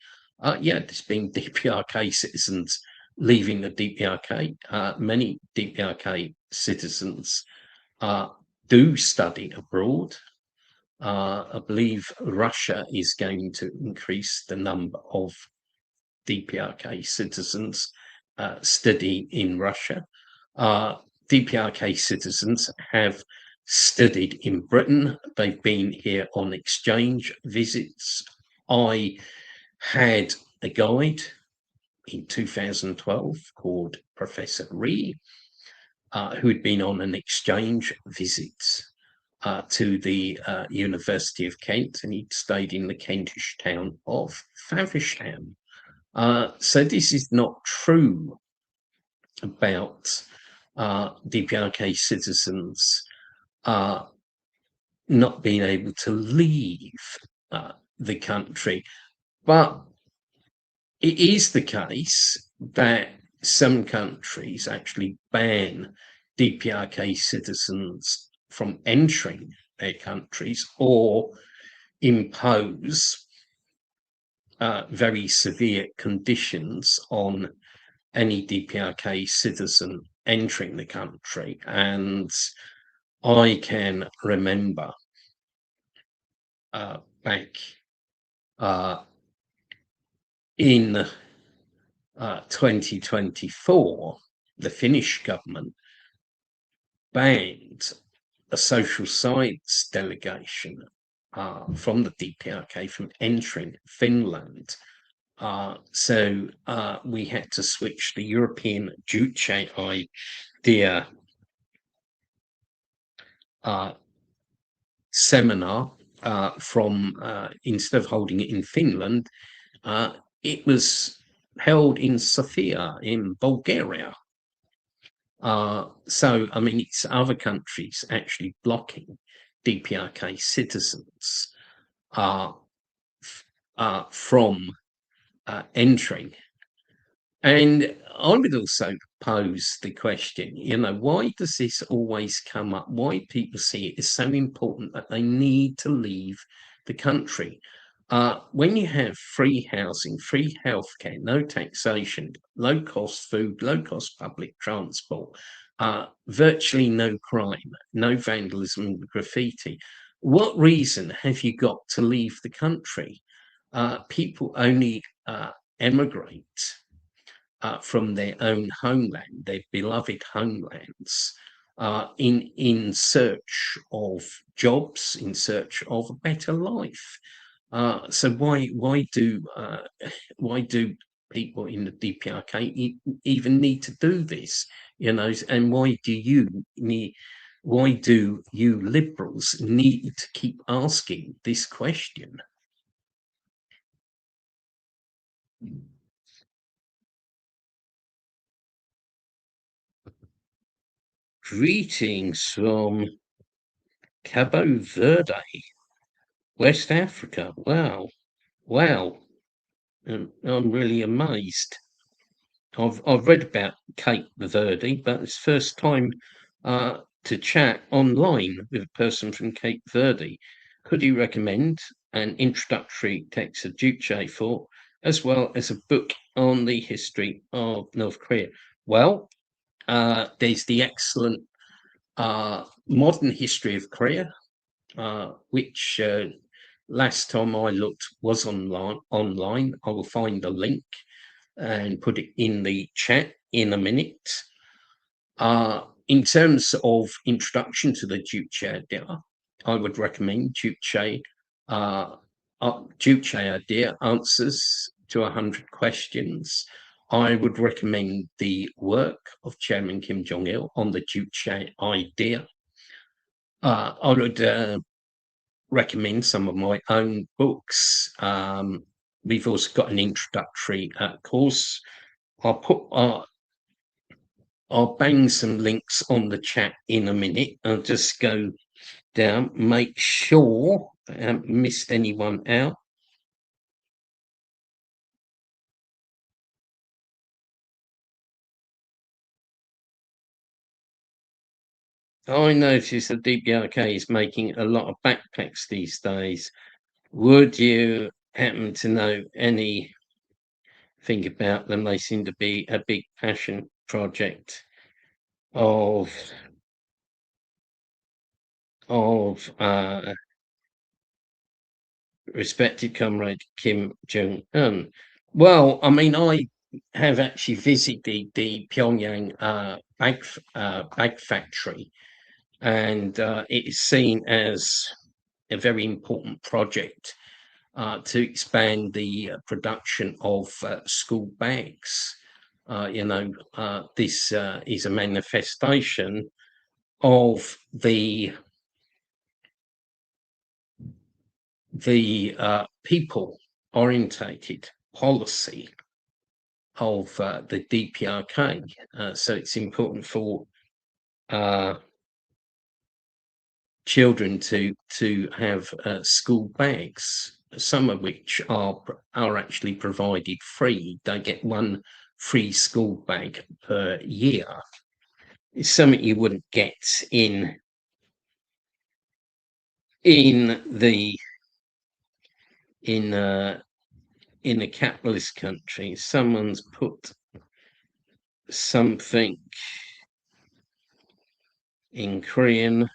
yeah, there's been DPRK citizens leaving the DPRK. Many DPRK citizens do study abroad. I believe Russia is going to increase the number of DPRK citizens study in Russia. DPRK citizens have studied in Britain. They've been here on exchange visits. I had a guide in 2012 called Professor Ree, who had been on an exchange visit to the University of Kent, and he'd stayed in the Kentish town of Faversham. So this is not true about DPRK citizens not being able to leave the country. But it is the case that some countries actually ban DPRK citizens from entering their countries or impose very severe conditions on any DPRK citizen entering the country. And I can remember back in 2024, the Finnish government banned a social science delegation from the DPRK from entering Finland. So we had to switch the European Juche idea seminar from, instead of holding it in Finland, it was held in Sofia in Bulgaria. So, I mean, it's other countries actually blocking DPRK citizens from entering. And I would also pose the question, you know, why does this always come up? Why people see it as so important that they need to leave the country? When you have free housing, free healthcare, no taxation, low cost food, low cost public transport, virtually no crime, no vandalism and graffiti, what reason have you got to leave the country? People only emigrate from their own homeland, their beloved homelands, in search of jobs, in search of a better life. So why do people in the DPRK even need to do this? You know, and why do you liberals need to keep asking this question? Greetings from Cabo Verde, West Africa. Wow, wow. I'm really amazed. I've read about Cape Verde, but it's first time to chat online with a person from Cape Verde. Could you recommend an introductory text of Juche for, as well as a book on the history of North Korea? Well, there's the excellent Modern History of Korea, which last time I looked was online. I will find the link and put it in the chat in a minute. In terms of introduction to the Juche idea, I would recommend Juche idea, answers to 100 questions. I would recommend the work of Chairman Kim Jong-il on the Juche idea. I would recommend some of my own books. We've also got an introductory course. I'll bang some links on the chat in a minute. I'll just go down, make sure I haven't missed anyone out. I notice that DPRK is making a lot of backpacks these days. Would you happen to know anything about them? They seem to be a big passion project of respected comrade Kim Jong-un. Well, I mean, I have actually visited the Pyongyang bag factory, and it is seen as a very important project to expand the production of school bags. This is a manifestation of the people orientated policy of the DPRK. So it's important for children to have school bags, some of which are actually provided free. They get one free school bag per year. It's something you wouldn't get in a capitalist country. Someone's put something in Korean.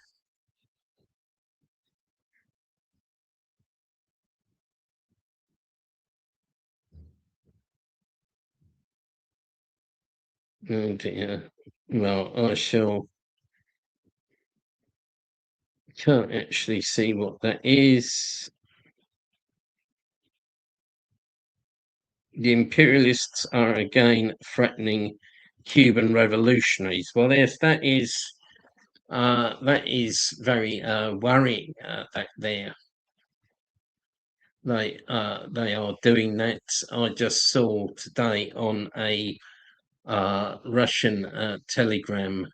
Oh dear. Well, I can't actually see what that is. The imperialists are again threatening Cuban revolutionaries. Well, yes, that is very worrying. That they are doing that. I just saw today on a Russian Telegram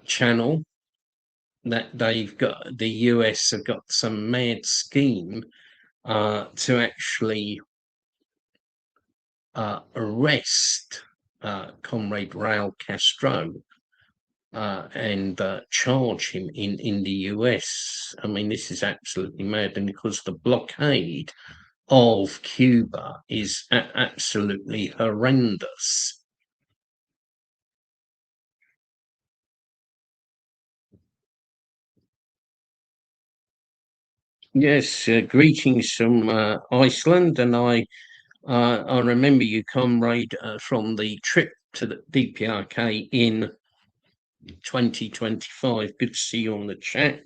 channel that the US have got some mad scheme to actually arrest Comrade Raul Castro and charge him in the US. I mean, this is absolutely mad, and because the blockade of Cuba is absolutely horrendous. Yes, greetings from Iceland, and I remember you, comrade, from the trip to the DPRK in 2025. Good to see you on the chat.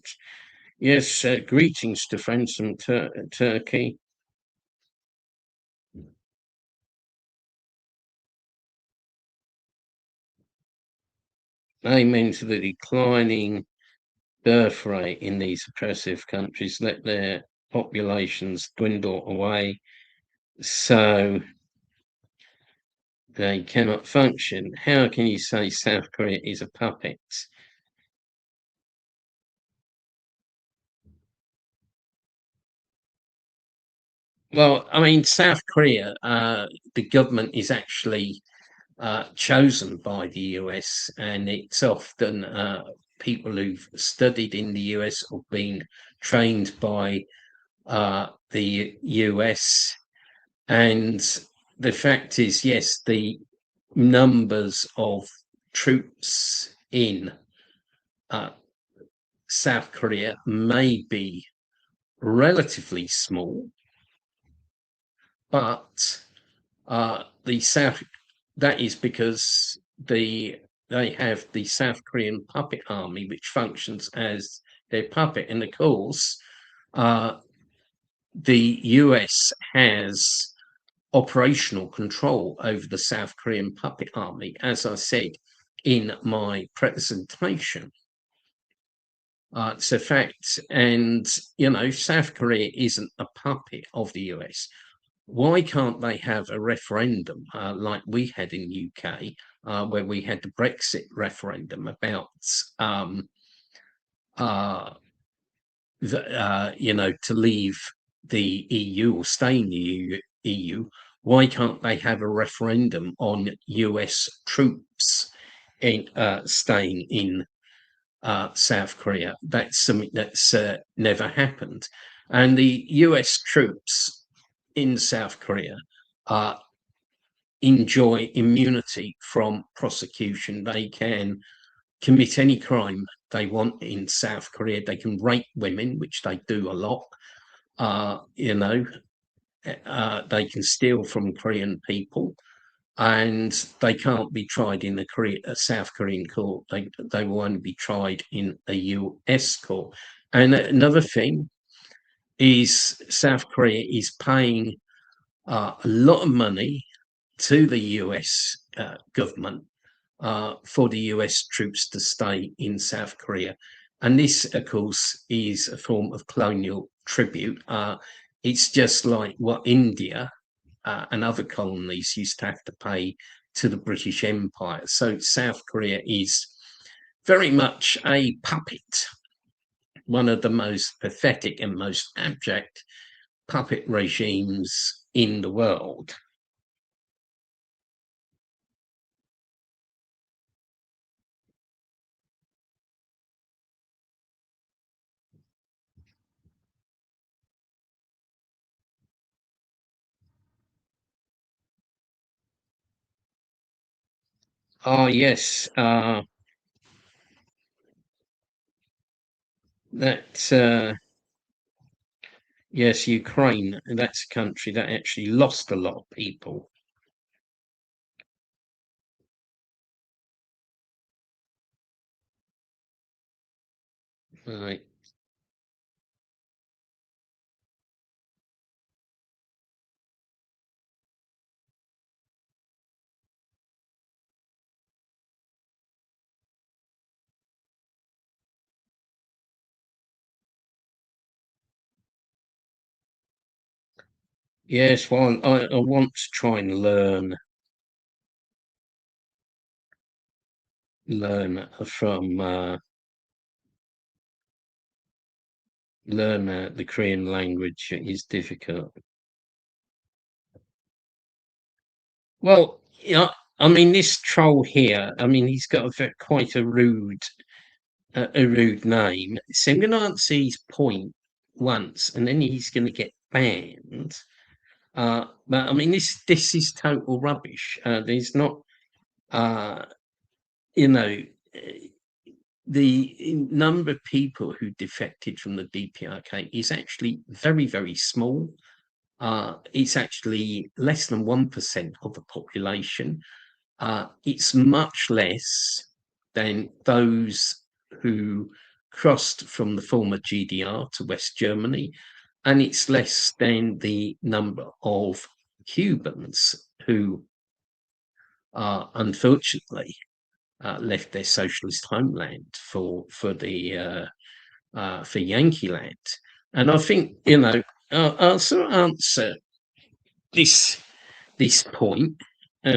Yes, greetings to friends from Turkey. Amen to the declining birth rate in these oppressive countries. Let their populations dwindle away so they cannot function. How can you say South Korea is a puppet? Well, I mean, South Korea, the government is actually chosen by the US, and it's often people who've studied in the US or been trained by the US. And the fact is, yes, the numbers of troops in South Korea may be relatively small, but that is because they have the South Korean puppet army, which functions as their puppet. And of course, the US has operational control over the South Korean puppet army, as I said in my presentation. It's a fact. And, South Korea isn't a puppet of the US. Why can't they have a referendum like we had in UK, where we had the Brexit referendum about, to leave the EU or stay in the EU? Why can't they have a referendum on US troops staying in South Korea? That's something that's never happened. And the US troops in South Korea enjoy immunity from prosecution. They can commit any crime they want in South Korea. They can rape women, which they do a lot. They can steal from Korean people. and they can't be tried in a South Korean court. They will only be tried in a US court. And another thing is South Korea is paying a lot of money to the US government for the US troops to stay in South Korea. And this, of course, is a form of colonial tribute. It's just like what India and other colonies used to have to pay to the British Empire. So South Korea is very much a puppet, one of the most pathetic and most abject puppet regimes in the world. Oh, yes, that yes, Ukraine, that's a country that actually lost a lot of people. Right. Yes, well, I want to try and learn from learn the Korean language is difficult. Well, yeah, I mean, this troll here, I mean, he's got quite a rude name. So I'm going to answer his point once, and then he's going to get banned. But I mean, this is total rubbish. There's not, uh, you know, the number of people who defected from the DPRK is actually very, very small. It's actually less than 1% of the population. It's much less than those who crossed from the former GDR to West Germany, and it's less than the number of Cubans who unfortunately left their socialist homeland for Yankee land. And I think, I'll sort of answer this point,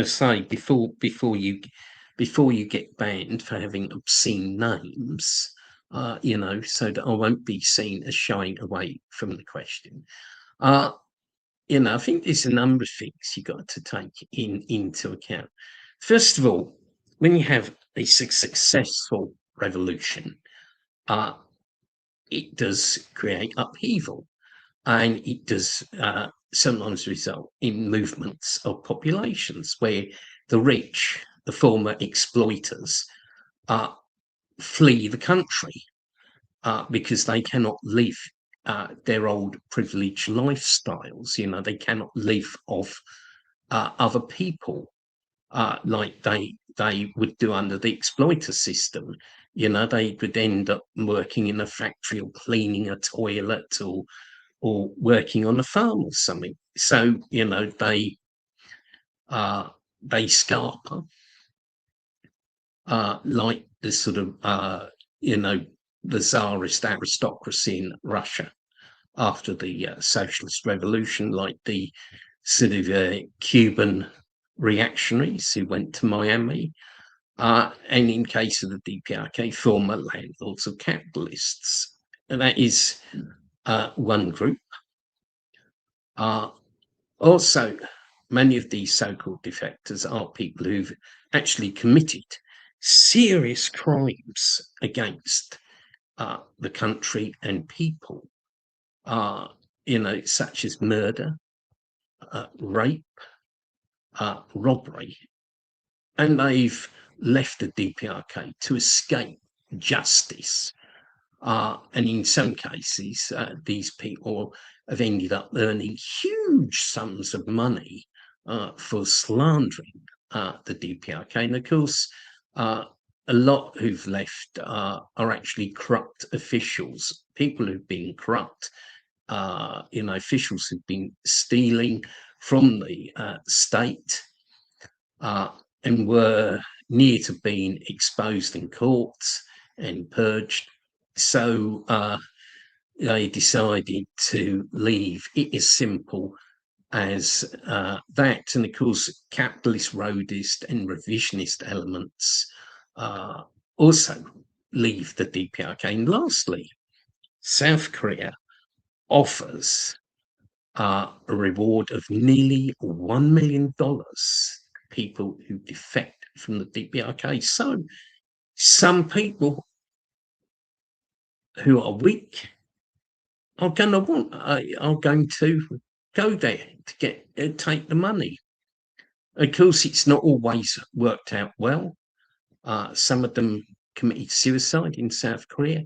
say before you get banned for having obscene names, so that I won't be seen as shying away from the question. I think there's a number of things you got to take into account. First of all, when you have a successful revolution, it does create upheaval, and it does sometimes result in movements of populations where the rich, the former exploiters, flee the country because they cannot live their old privileged lifestyles. They cannot live off other people like they would do under the exploiter system. They would end up working in a factory or cleaning a toilet or working on a farm or something. So they scarper like the sort of the Tsarist aristocracy in Russia after the socialist revolution, like the sort of Cuban reactionaries who went to Miami, and in case of the DPRK, former landlords or capitalists. And that is one group. Also, many of these so-called defectors are people who've actually committed serious crimes against the country and people, such as murder, rape, robbery, and they've left the DPRK to escape justice. And in some cases, these people have ended up earning huge sums of money for slandering the DPRK. And of course, a lot who've left are actually corrupt officials, people who've been corrupt, officials who've been stealing from the state and were near to being exposed in courts and purged. So they decided to leave. It is simple as that. And of course, capitalist, roadist and revisionist elements also leave the DPRK. And lastly, South Korea offers a reward of nearly $1 million to people who defect from the DPRK. So some people who are weak are going to go there to take the money. Of course, it's not always worked out well. Some of them committed suicide in South Korea.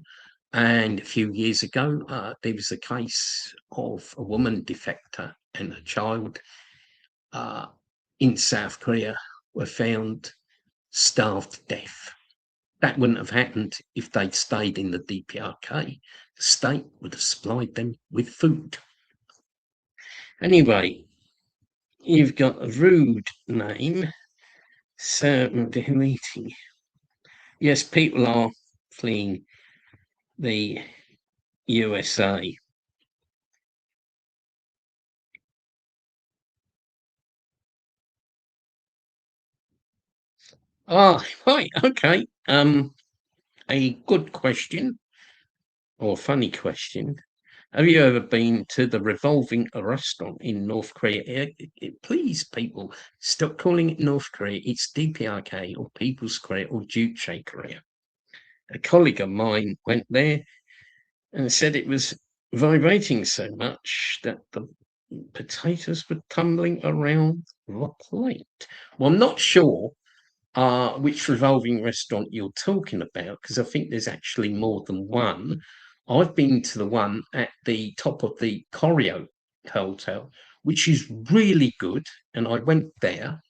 And a few years ago, there was a case of a woman defector and a child in South Korea were found starved to death. That wouldn't have happened if they'd stayed in the DPRK. The state would have supplied them with food. Anyway, you've got a rude name, certainly. Yes, people are fleeing the USA. Ah, right, okay. A good question, or a funny question. Have you ever been to the revolving restaurant in North Korea? Please, people, stop calling it North Korea. It's DPRK or People's Korea or Juche Korea. A colleague of mine went there and said it was vibrating so much that the potatoes were tumbling around the plate. Well, I'm not sure which revolving restaurant you're talking about, because I think there's actually more than one. I've been to the one at the top of the Koryo Hotel, which is really good, and I went there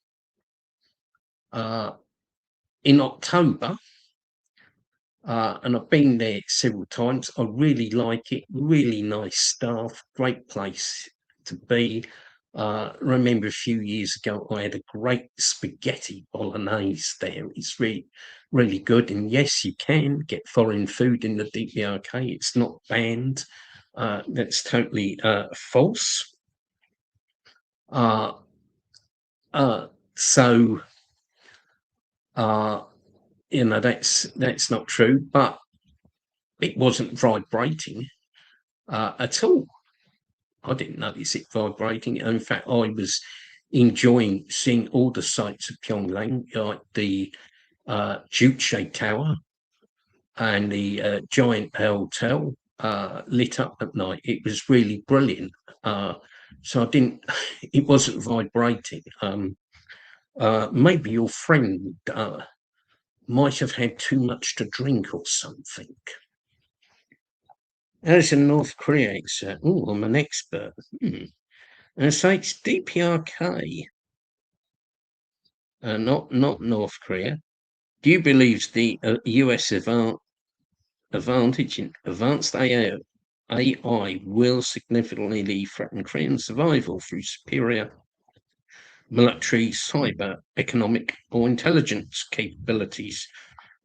in October, and I've been there several times. I really like it, really nice staff, great place to be. Remember a few years ago, I had a great spaghetti bolognese there. It's really, really good. And yes, you can get foreign food in the DPRK. It's not banned. That's totally false. That's not true. But it wasn't vibrating at all. I didn't notice it vibrating. In fact, I was enjoying seeing all the sights of Pyongyang, like the Juche Tower and the giant hotel lit up at night. It was really brilliant. So it wasn't vibrating. Maybe your friend might have had too much to drink or something. As a North Korea expert, I'm an expert. And so it's DPRK, not North Korea. Do you believe the US advantage in advanced AI will significantly threaten Korean survival through superior military, cyber, economic, or intelligence capabilities?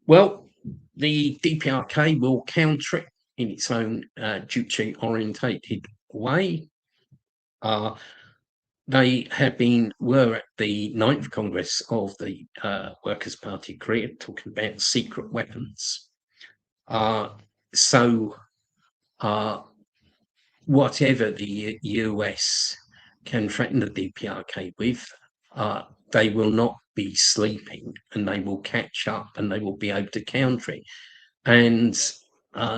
Well, the DPRK will counter it in its own Juche-orientated way. They were at the 9th Congress of the Workers' Party of Korea talking about secret weapons. Whatever the US can threaten the DPRK with, they will not be sleeping, and they will catch up and they will be able to counter it. And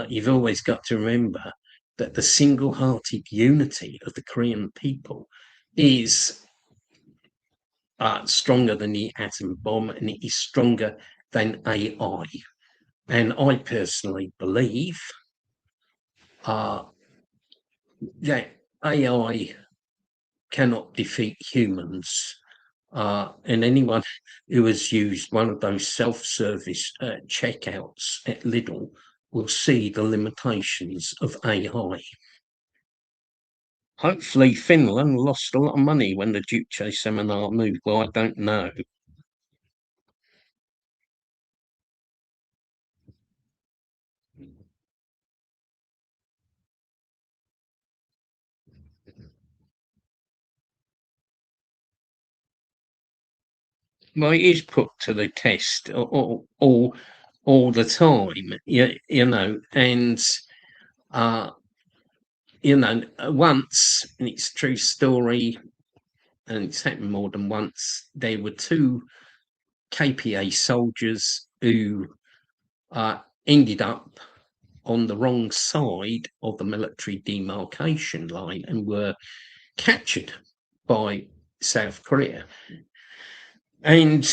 you've always got to remember that the single-hearted unity of the Korean people is stronger than the atom bomb, and it is stronger than AI. And I personally believe that AI cannot defeat humans and anyone who has used one of those self-service checkouts at Lidl will see the limitations of AI. Hopefully Finland lost a lot of money when the Juche seminar moved. Well, I don't know. Well, it is put to the test all the time, you know, and you know, once, and it's a true story, and it's happened more than once. There were two KPA soldiers who ended up on the wrong side of the military demarcation line and were captured by South Korea. And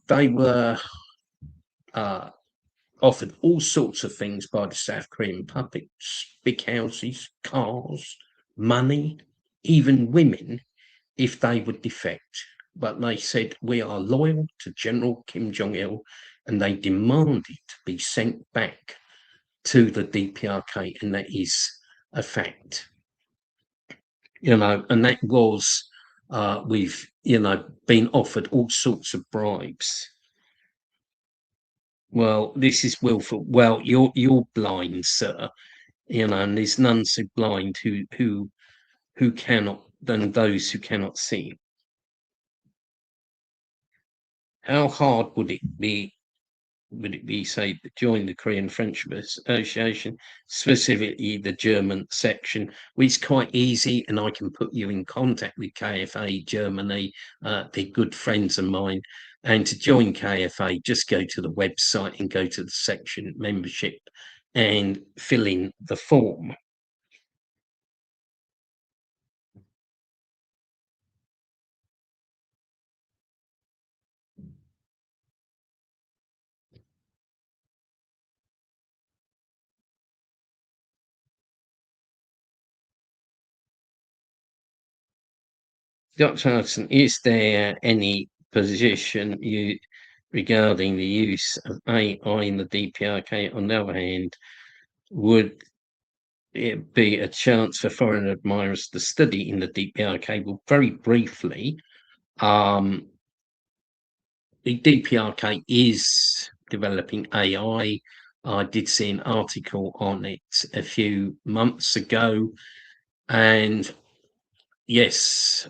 they were offered all sorts of things by the South Korean puppets, big houses, cars, money, even women, if they would defect. But they said, we are loyal to General Kim Jong-il, and they demanded to be sent back to the DPRK, and that is a fact. You know, and that was we've, you know, been offered all sorts of bribes. Well, this is willful. Well, you're blind, sir. You know, and there's none so blind who cannot than those who cannot see. How hard would it be, say, to join the Korean Friendship Association, specifically the German section? Well, it's quite easy, and I can put you in contact with KFA Germany. They're good friends of mine. And to join KFA, just go to the website and go to the section membership and fill in the form. Dr. Hudson, is there any position regarding the use of AI in the DPRK? On the other hand, would it be a chance for foreign admirers to study in the DPRK? Well, very briefly, the DPRK is developing AI. I did see an article on it a few months ago, and yes,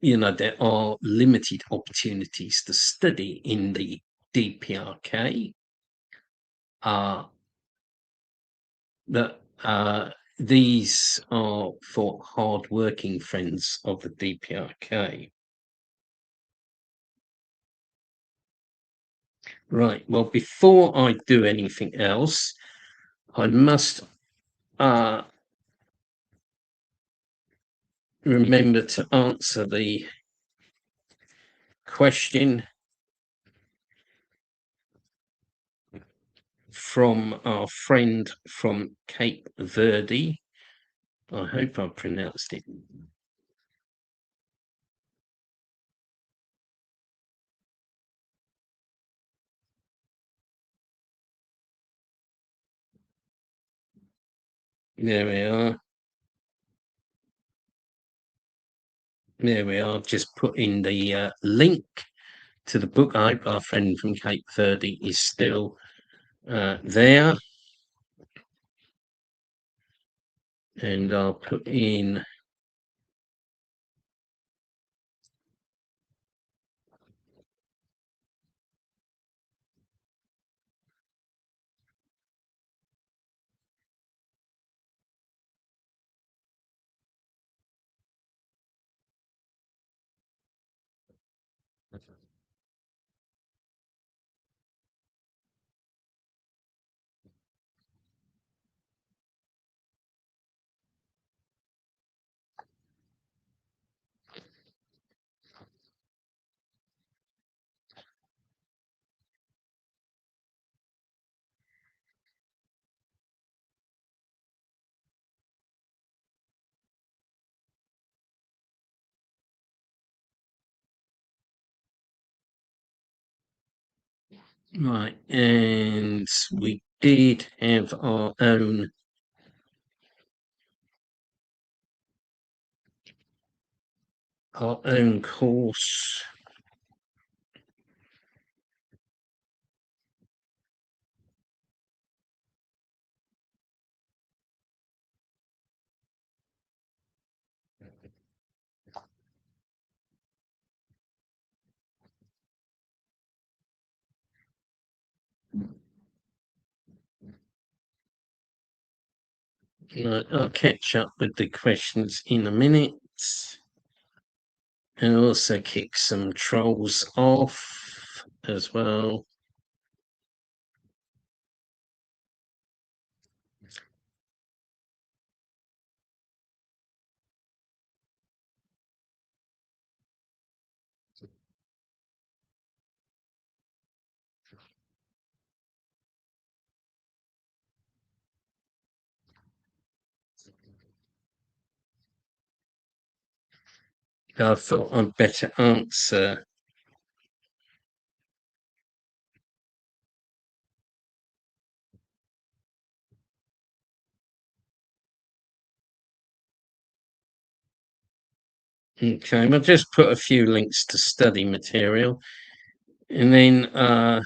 you know, there are limited opportunities to study in the DPRK. That these are for hard-working friends of the DPRK. Right. Well, before I do anything else, I must remember to answer the question from our friend from Cape Verde. I hope I pronounced it. There we are. There we are. Just put in the link to the book. I hope our friend from Cape Verde is still there. And I'll put in Right, and we did have our own course. Right, I'll catch up with the questions in a minute. And also kick some trolls off as well. I thought I'd better answer. Okay, I'll just put a few links to study material, and then I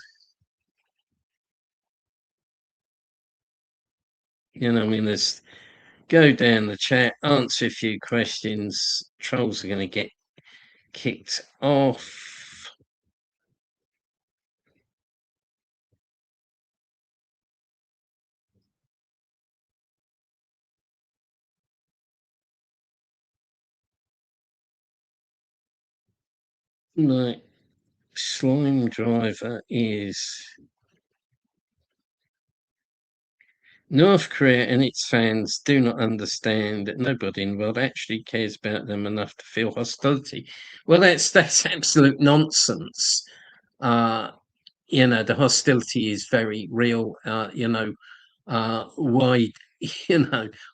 mean, there's go down the chat, answer a few questions. Trolls are going to get kicked off. Right, slime driver is North Korea and its fans do not understand that nobody in the world actually cares about them enough to feel hostility. Well, that's absolute nonsense. Uh, the hostility is very real. Why,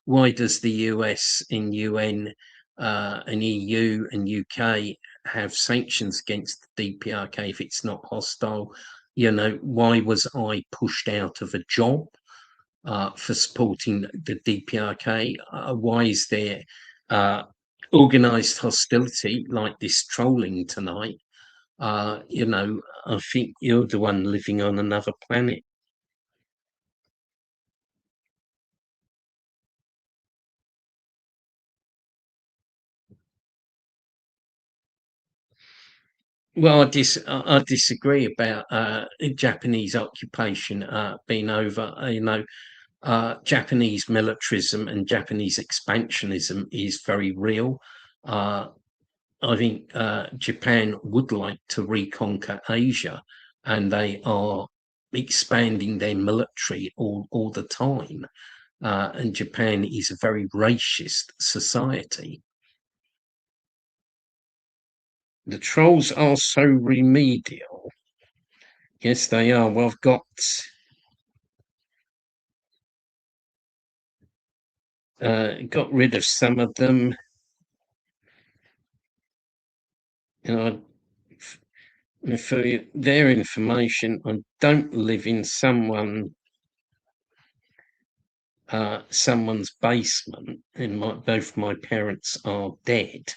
why does the US and UN and EU and UK have sanctions against the DPRK if it's not hostile? Why was I pushed out of a job for supporting the DPRK? Why is there organised hostility like this trolling tonight? I think you're the one living on another planet. Well, I disagree about Japanese occupation being over. Japanese militarism and Japanese expansionism is very real. Uh, I think Japan would like to reconquer Asia, and they are expanding their military all the time. And Japan is a very racist society. The trolls are so remedial. Yes, they are. Well, I've got rid of some of them. For their information, I don't live in someone's basement, and both my parents are dead.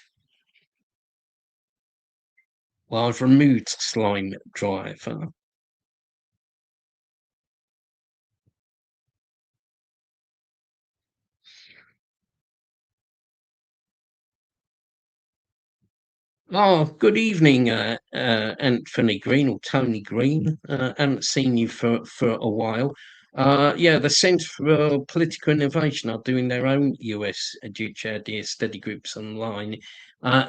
Well, I've removed slime driver. Oh, good evening, Anthony Green or Tony Green. Haven't seen you for a while. Yeah, the Centre for Political Innovation are doing their own US Juche idea study groups online.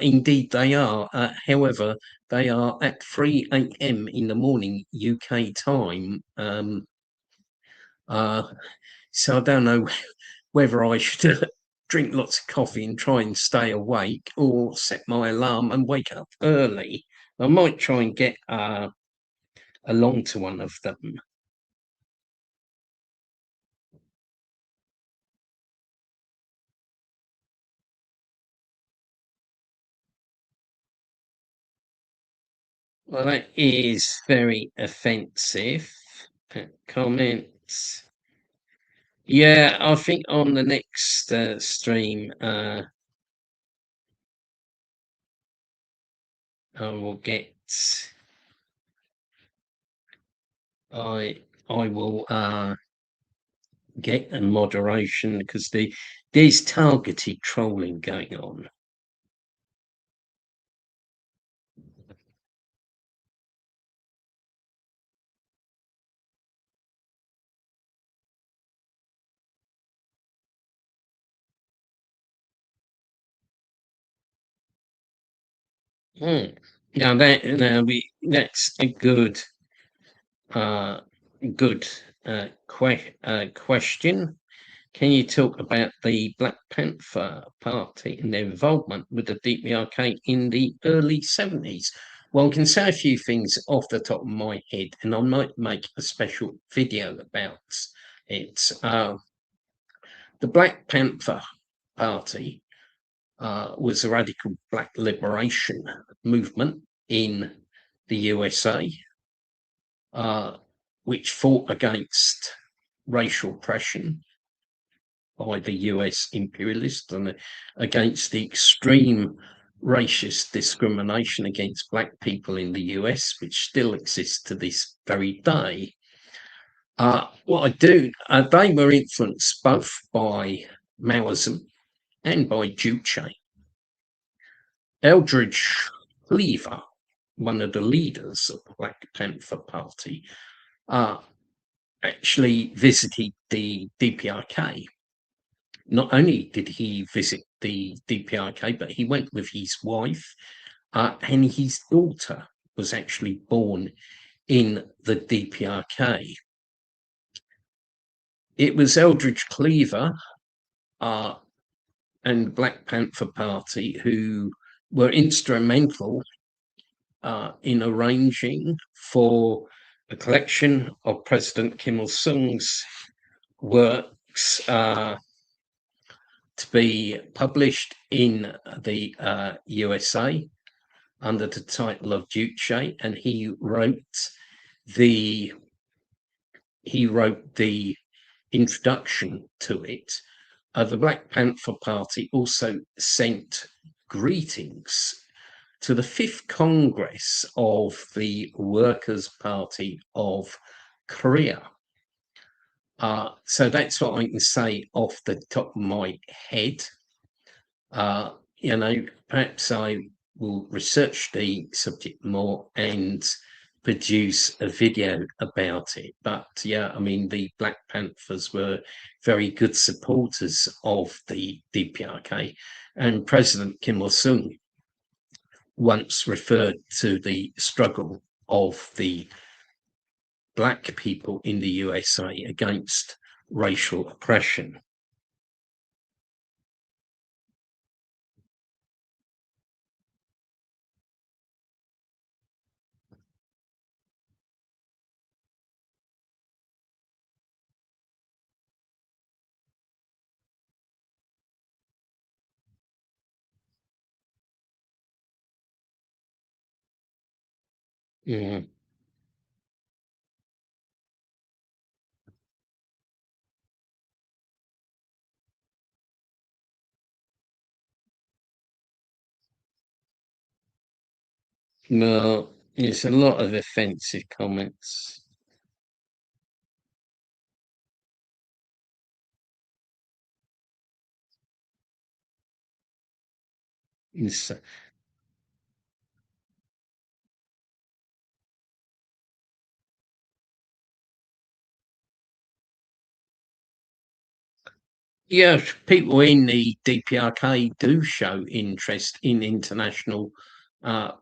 Indeed, they are. However, they are at 3 a.m. in the morning UK time. Uh, so I don't know whether I should drink lots of coffee and try and stay awake or set my alarm and wake up early. I might try and get along to one of them. Well, that is very offensive. Comments. Yeah, I think on the next stream, I will get. I will get a moderation because there's targeted trolling going on. Mm. Now that's a good uh, good question. Can you talk about the Black Panther Party and their involvement with the DPRK in the early 70s? Well, I can say a few things off the top of my head, and I might make a special video about it. The Black Panther Party was a radical black liberation movement in the USA, which fought against racial oppression by the US imperialists and against the extreme racist discrimination against black people in the US, which still exists to this very day. They were influenced both by Maoism and by Juche. Eldridge Cleaver, one of the leaders of the Black Panther Party, actually visited the DPRK. Not only did he visit the DPRK, but he went with his wife, and his daughter was actually born in the DPRK. It was Eldridge Cleaver and the Black Panther Party who were instrumental in arranging for a collection of President Kim Il-sung's works to be published in the USA under the title of Juche, and he wrote the introduction to it. The Black Panther Party also sent greetings to the 5th Congress of the Workers' Party of Korea. So that's what I can say off the top of my head. Perhaps I will research the subject more and produce a video about it. But yeah, I mean, the Black Panthers were very good supporters of the DPRK, and President Kim Il-sung once referred to the struggle of the black people in the USA against racial oppression. Yeah. No, it's a lot of offensive comments. It's, yeah, people in the DPRK do show interest in international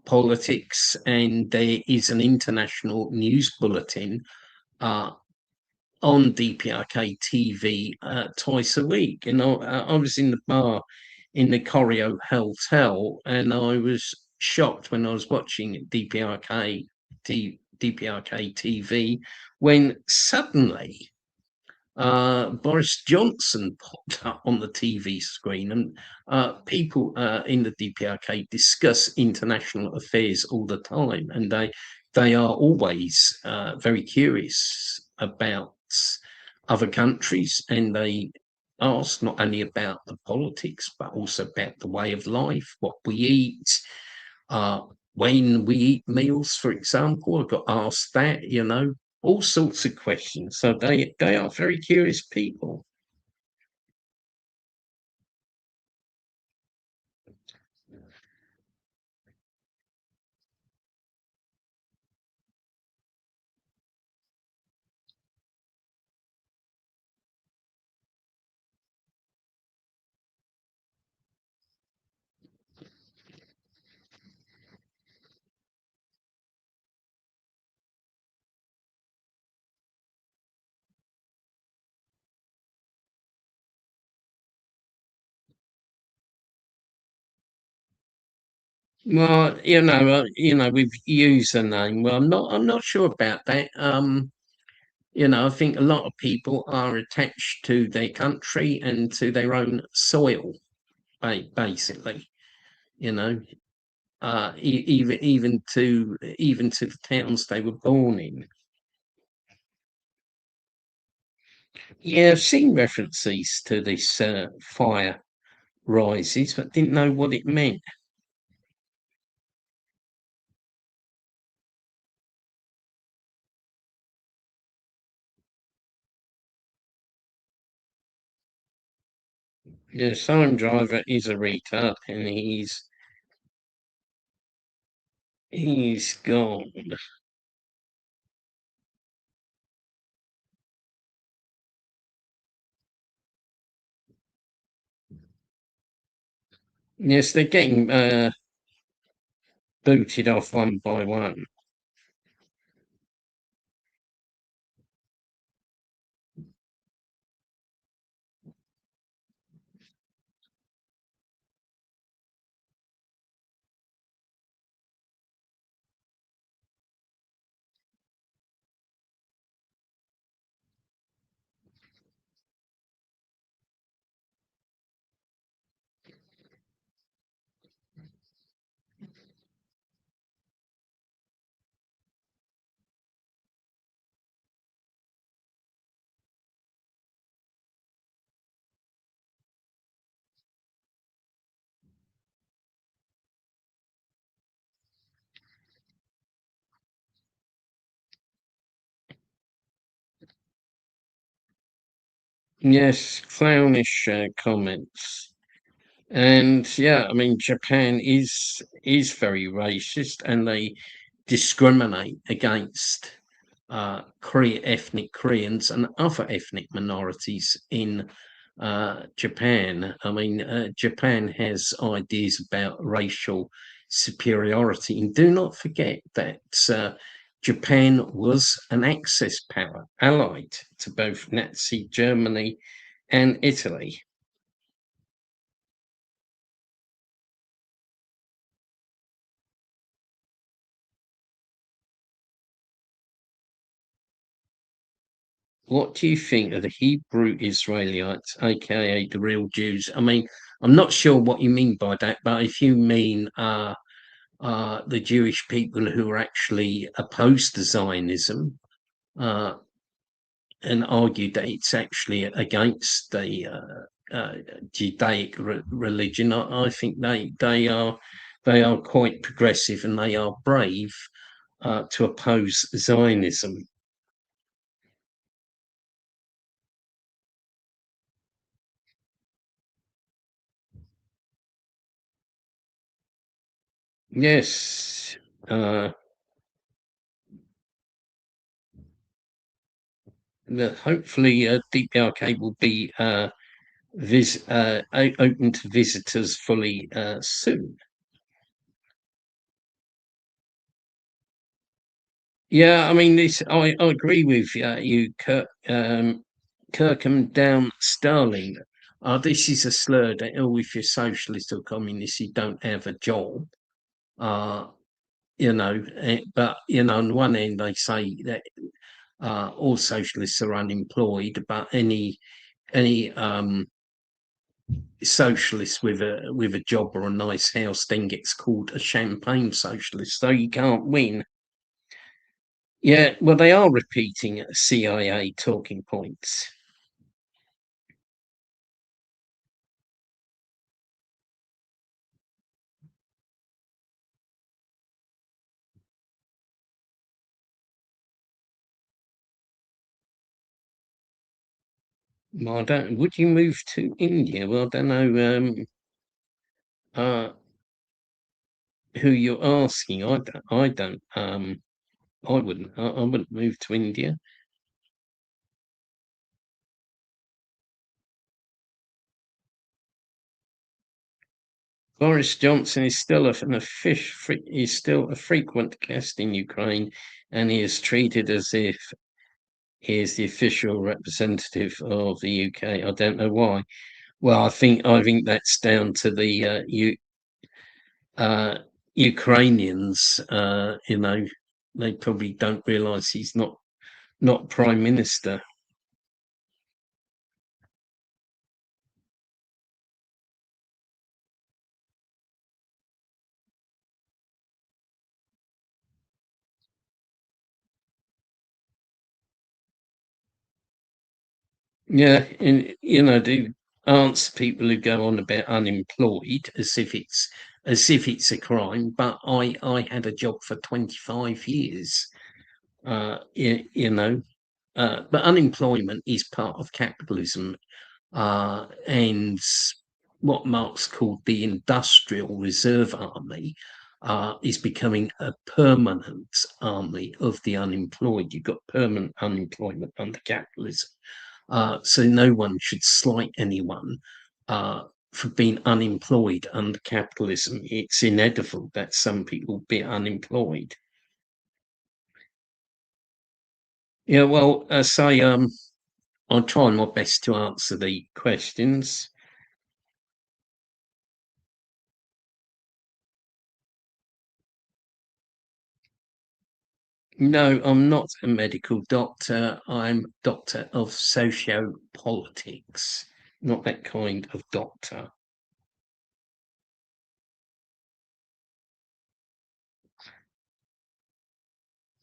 politics, and there is an international news bulletin on DPRK TV twice a week. And I was in the bar in the Corio Hotel, and I was shocked when I was watching DPRK TV when suddenly Boris Johnson popped up on the TV screen, and people in the DPRK discuss international affairs all the time, and they are always very curious about other countries, and they ask not only about the politics but also about the way of life, what we eat, uh, when we eat meals, for example. I got asked that, all sorts of questions. So they are very curious people. Well, we've used the name. Well, I'm not sure about that. I think a lot of people are attached to their country and to their own soil, basically. You know, even to the towns they were born in. Yeah, I've seen references to this fire rises, but didn't know what it meant. The sign driver is a retard, and he's gone. Yes, they're getting booted off one by one. Yes, clownish comments. And yeah, I mean, Japan is very racist, and they discriminate against ethnic Koreans and other ethnic minorities in Japan. I mean, Japan has ideas about racial superiority, and do not forget that Japan was an Axis power, allied to both Nazi Germany and Italy. What do you think of the Hebrew Israelites, aka the real Jews? I mean, I'm not sure what you mean by that, but if you mean the Jewish people who are actually opposed to Zionism uh, and argue that it's actually against the Judaic religion, I think they are quite progressive, and they are brave to oppose Zionism. Yes. Hopefully, DPRK will be open to visitors fully soon. Yeah, I mean, I agree with you, Kirkham down Sterling. This is a slur that, if you're socialist or communist, you don't have a job. Uh, but on one end, they say that all socialists are unemployed, but any socialist with a job or a nice house then gets called a champagne socialist, so you can't win. Yeah, well, they are repeating CIA talking points. Well, I don't. Would you move to India? Well, I don't know uh, who you're asking. I don't. I wouldn't. I wouldn't move to India. Boris Johnson is still is still a frequent guest in Ukraine, and he is treated as if he is the official representative of the UK. I don't know why. Well, I think that's down to the uh, Ukrainians. They probably don't realise he's not prime minister. Yeah, and to answer people who go on about unemployed as if it's a crime. But I had a job for 25 years. But unemployment is part of capitalism, and what Marx called the industrial reserve army is becoming a permanent army of the unemployed. You've got permanent unemployment under capitalism. So no one should slight anyone for being unemployed under capitalism. It's inevitable that some people be unemployed. Yeah, well, say I'll try my best to answer the questions. No, I'm not a medical doctor. I'm a doctor of sociopolitics, not that kind of doctor.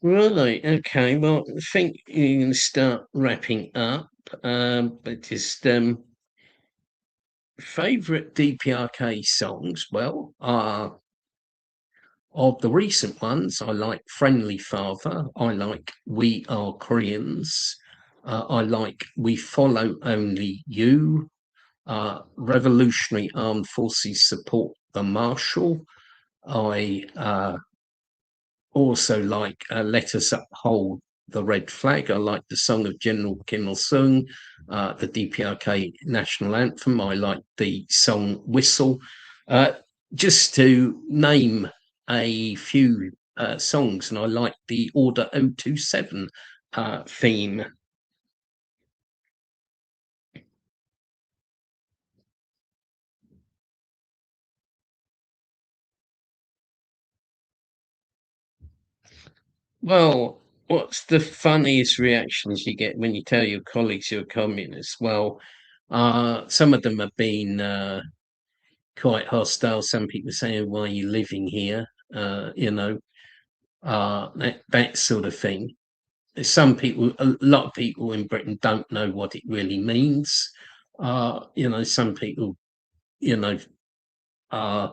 Right, okay. Well, I think you can start wrapping up. But just favorite DPRK songs. Well, of the recent ones, I like Friendly Father. I like We Are Koreans. I like We Follow Only You. Revolutionary Armed Forces Support the Marshal. I also like Let Us Uphold the Red Flag. I like the song of General Kim Il sung, the DPRK national anthem. I like the song Whistle. Uh, just to name a few songs, and I like the Order 027 theme. Well, what's the funniest reactions you get when you tell your colleagues you're communists? Well, some of them have been quite hostile. Some people saying, "Why are you living here?" That sort of thing. A lot of people in Britain don't know what it really means. Some people, you know, uh,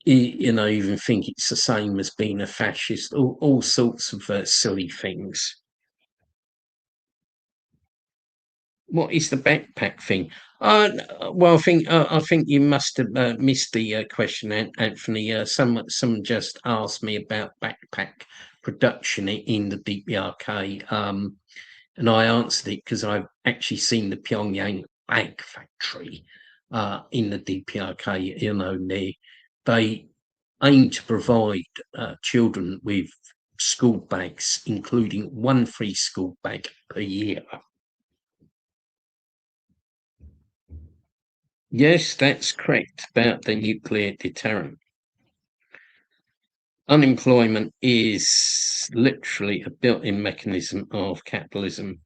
even think it's the same as being a fascist. All sorts of silly things. What is the backpack thing? Well, I think you must have missed the question, Anthony. Someone just asked me about backpack production in the DPRK, and I answered it because I've actually seen the Pyongyang bag factory in the DPRK. They aim to provide children with school bags, including one free school bag per year. Yes, that's correct about the nuclear deterrent. unemployment is literally a built-in mechanism of capitalism.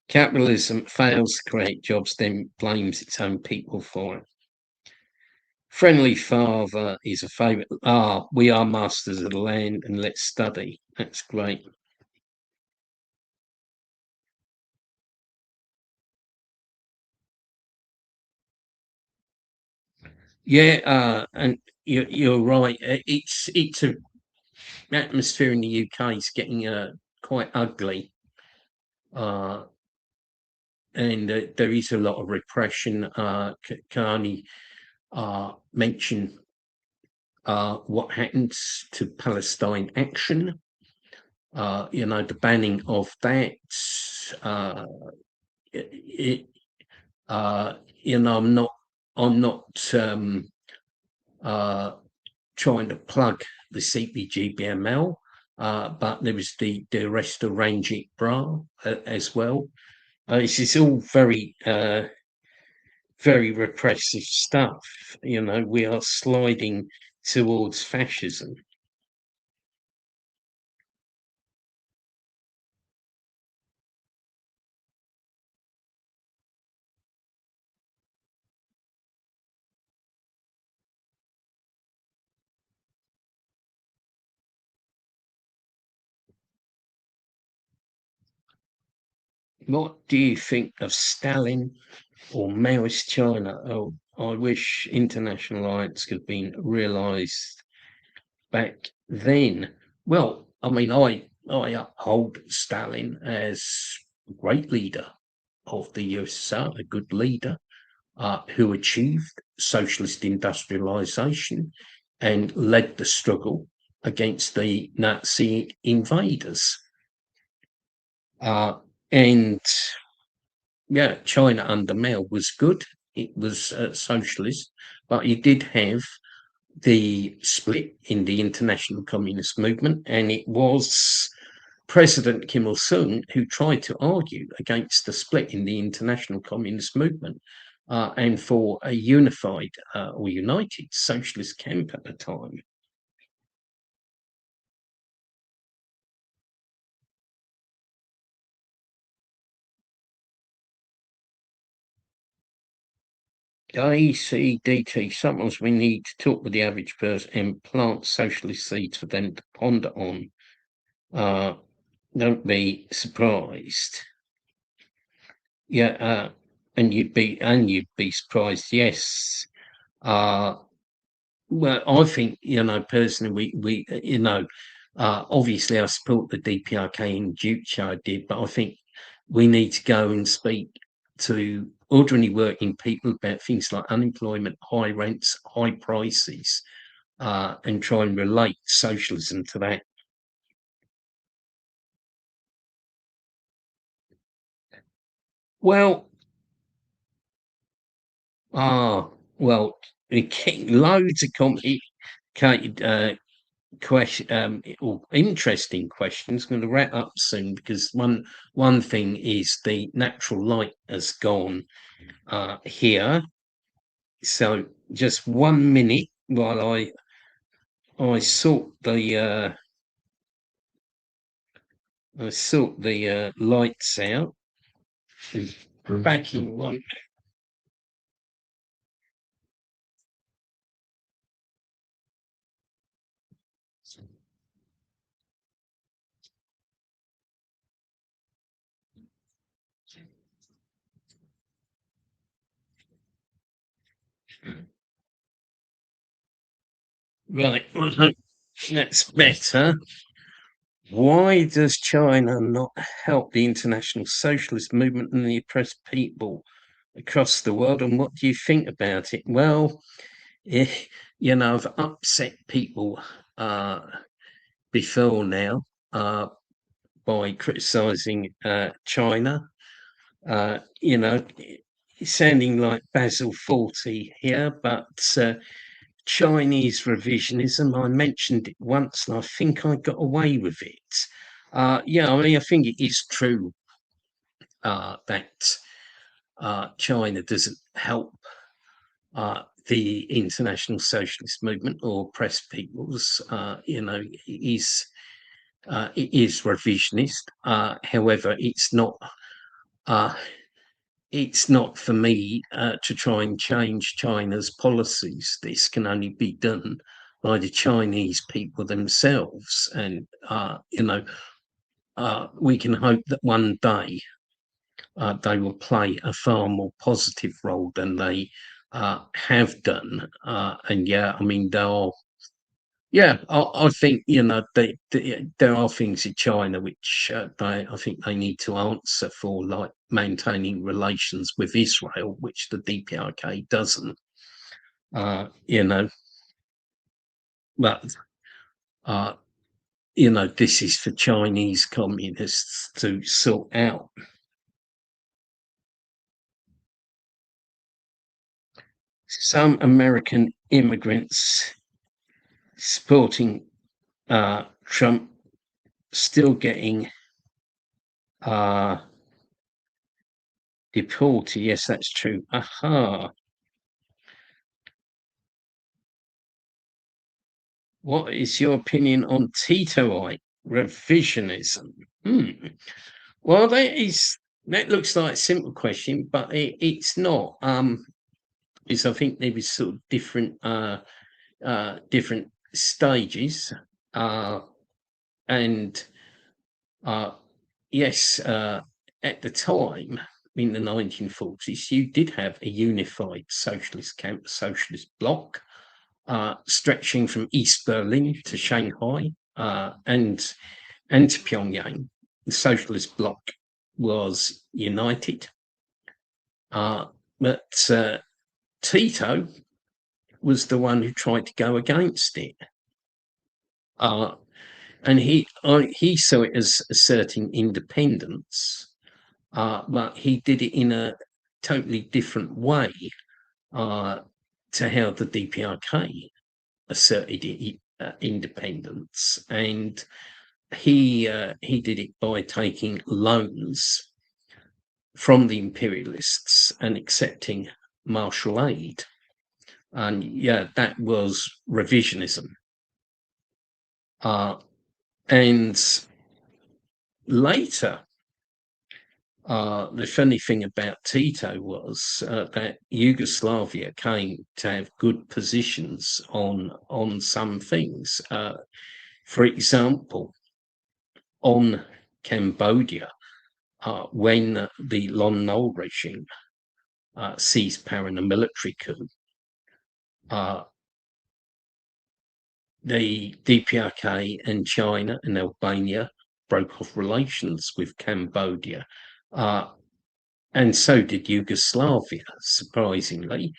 Capitalism fails to create jobs, then blames its own people for it. Friendly father is a favourite. We are masters of the land and let's study. That's great. Yeah, and you're right. It's a atmosphere in the UK is getting quite ugly, uh, and there is a lot of repression. Can only mention what happens to Palestine Action. The banning of that. Uh, it, I'm not uh, trying to plug the CPGBML, but there was the arrest of Ranjit Bra as well. This is all very repressive stuff. We are sliding towards fascism. What do you think of Stalin or Maoist China? Oh, I wish international alliance could have been realised back then. Well, I mean, I uphold Stalin as a great leader of the USSR, a good leader who achieved socialist industrialization and led the struggle against the Nazi invaders. And yeah, China under Mao was good. It was socialist, but you did have the split in the international communist movement, and it was President Kim Il Sung who tried to argue against the split in the international communist movement and for a unified or united socialist camp at the time. ACDT, sometimes we need to talk with the average person and plant socialist seeds for them to ponder on. Don't be surprised. Yeah, and you'd be surprised. Yes. Well, I think personally, obviously I support the DPRK and Juche I did, but I think we need to go and speak to ordinary working people about things like unemployment, high rents, high prices, and try and relate socialism to that. Well, ah, well, we get loads of complicated or interesting questions. I'm going to wrap up soon because one thing is the natural light has gone here. So just 1 minute while I sort the lights out. Back in one. Right, that's better. Why does China not help the international socialist movement and the oppressed people across the world? And what do you think about it? Well, eh, I've upset people before now by criticizing China. You know, sounding like Basil Fawlty here, but Chinese revisionism, I mentioned it once and I think I got away with it. Yeah, I mean, I think it is true that China doesn't help the international socialist movement or press peoples, is it is revisionist. However, it's not for me to try and change China's policies. This can only be done by the Chinese people themselves, and we can hope that one day they will play a far more positive role than they have done. And yeah, I mean, I think there are things in China which I think they need to answer for, like maintaining relations with Israel, which the DPRK doesn't. But this is for Chinese communists to sort out. Some American immigrants supporting Trump still getting deported. Yes, that's true. Aha. What is your opinion on Titoite revisionism? Well, that looks like a simple question, but it's not. Because I think there was sort of different stages, and yes, at the time in the 1940s, you did have a unified socialist camp, socialist bloc, stretching from East Berlin to Shanghai and to Pyongyang. The socialist bloc was united, but Tito was the one who tried to go against it. And he saw it as asserting independence, but he did it in a totally different way to how the DPRK asserted independence, and he did it by taking loans from the imperialists and accepting martial aid, and yeah, that was revisionism. And later, the funny thing about Tito was that Yugoslavia came to have good positions on some things. For example, on Cambodia, when the Lon Nol regime seized power in a military coup, the DPRK and China and Albania broke off relations with Cambodia. And so did Yugoslavia, surprisingly.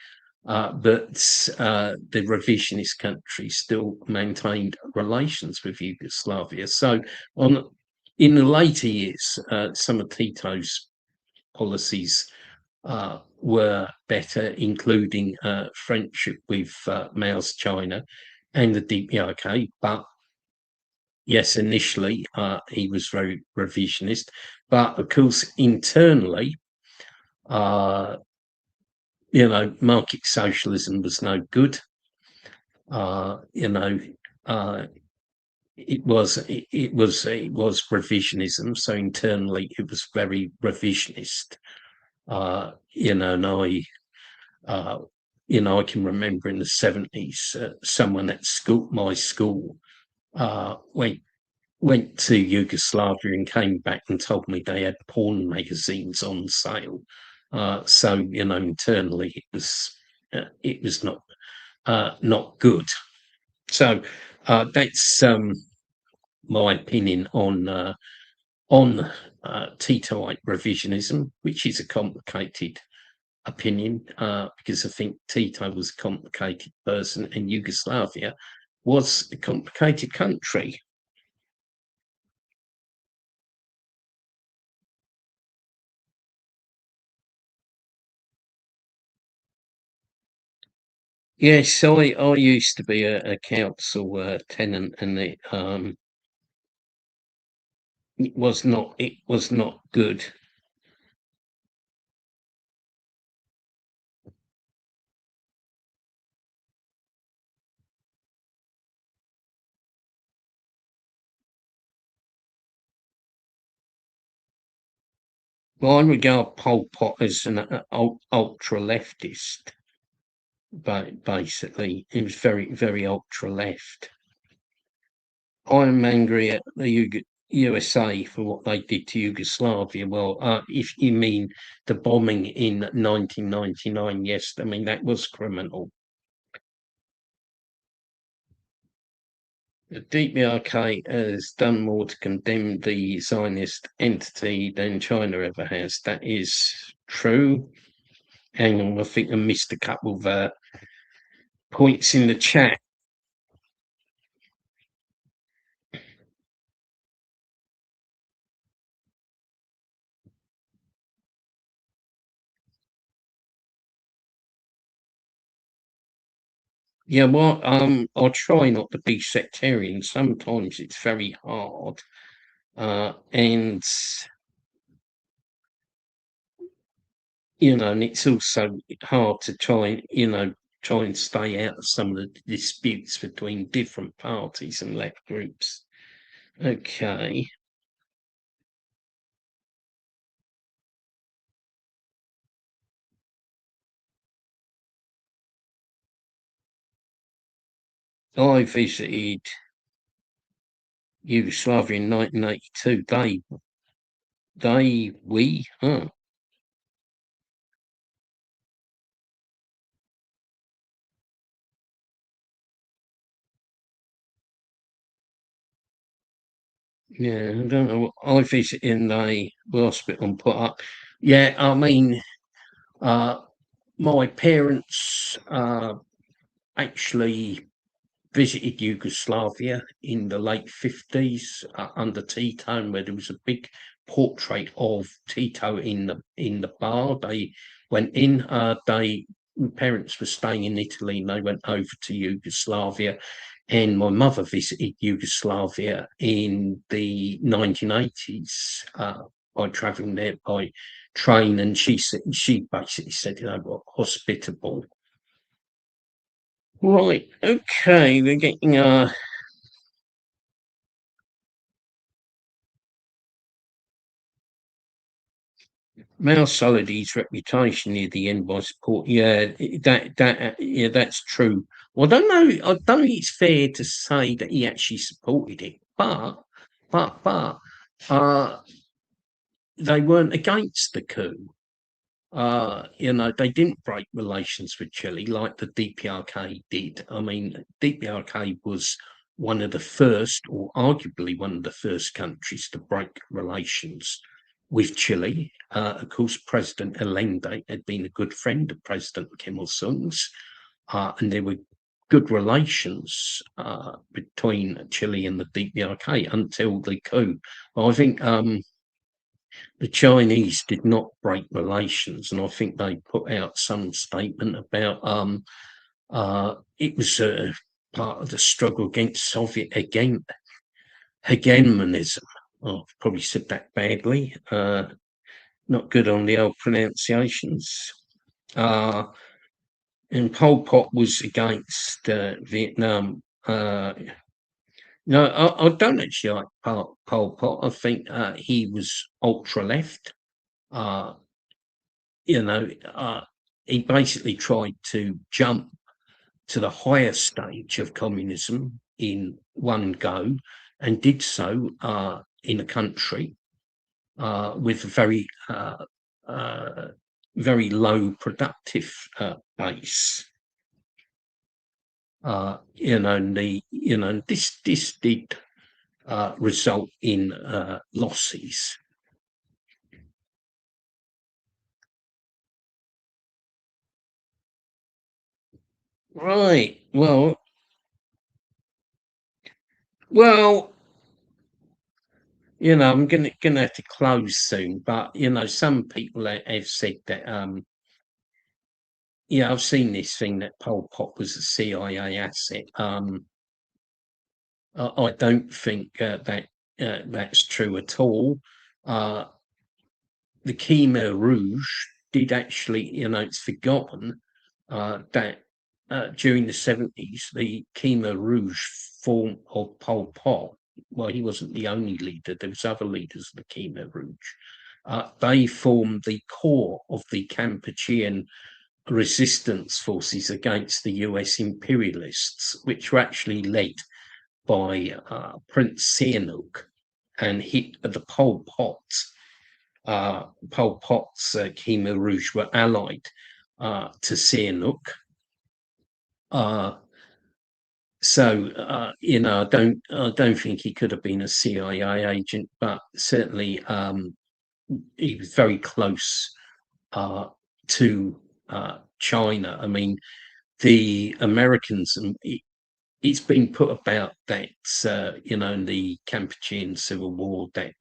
But the revisionist countries still maintained relations with Yugoslavia. So in the later years, some of Tito's policies were better, including friendship with Mao's China and the DPRK. But yes, initially he was very revisionist. But of course, internally, market socialism was no good. It was revisionism. So internally, it was very revisionist. And I can remember in the 70s, someone at my school, went to Yugoslavia and came back and told me they had porn magazines on sale. So internally it was not good. So that's my opinion on Titoite revisionism, which is a complicated opinion because I think Tito was a complicated person and Yugoslavia was a complicated country. Yes, I used to be a council tenant, and it was not good. Well, I regard Pol Pot as an ultra leftist, but basically, he was very, very ultra left. I'm angry at the USA for what they did to Yugoslavia. Well, if you mean the bombing in 1999, yes, I mean, that was criminal. The DPRK has done more to condemn the Zionist entity than China ever has. That is true. Hang on, I think I missed a couple of points in the chat. Yeah, well, I try not to be sectarian. Sometimes it's very hard, and and it's also hard to try and stay out of some of the disputes between different parties and left groups. Okay. I visited Yugoslavia in 1982. Huh? Yeah, I don't know. I visited in the hospital and put up. Yeah, I mean, uh, my parents actually visited Yugoslavia in the late 50s under Tito, where there was a big portrait of Tito in the bar. They went in. They parents were staying in Italy, and they went over to Yugoslavia. And my mother visited Yugoslavia in the 1980s by travelling there by train, and she basically said, what hospitable. Right, okay, we're getting Mao Solidy's reputation near the end by support. Yeah, yeah, that's true. Well, I don't know. I don't think it's fair to say that he actually supported it, but they weren't against the coup. They didn't break relations with Chile like the DPRK did. I mean, DPRK was one of the first, or arguably one of the first countries to break relations with Chile. Of course, President Allende had been a good friend of President Kim Il Sung's, and there were good relations between Chile and the DPRK until the coup. I think the Chinese did not break relations, and I think they put out some statement about it was part of the struggle against Soviet hegemonism. I've probably said that badly. Not good on the old pronunciations. And Pol Pot was against Vietnam. No, I don't actually like Pol Pot. I think he was ultra left. Uh, you know, he basically tried to jump to the higher stage of communism in one go, and did so in a country with a very low productive base. And this did result in losses. Right. Well, I'm gonna have to close soon, but some people have said that yeah, I've seen this thing that Pol Pot was a CIA asset. I don't think that that's true at all. Uh, the Khmer Rouge did actually, it's forgotten that during the 70s, the Khmer Rouge form of Pol Pot, well, he wasn't the only leader, there was other leaders of the Khmer Rouge. They formed the core of the Kampuchean resistance forces against the US imperialists, which were actually led by Prince Sihanouk and hit the Pol Pot. Pol Pot's Khmer Rouge were allied to Sihanouk. I don't think he could have been a CIA agent, but certainly he was very close to China. I mean, the Americans, and it's been put about that, in the Kampuchean Civil War, that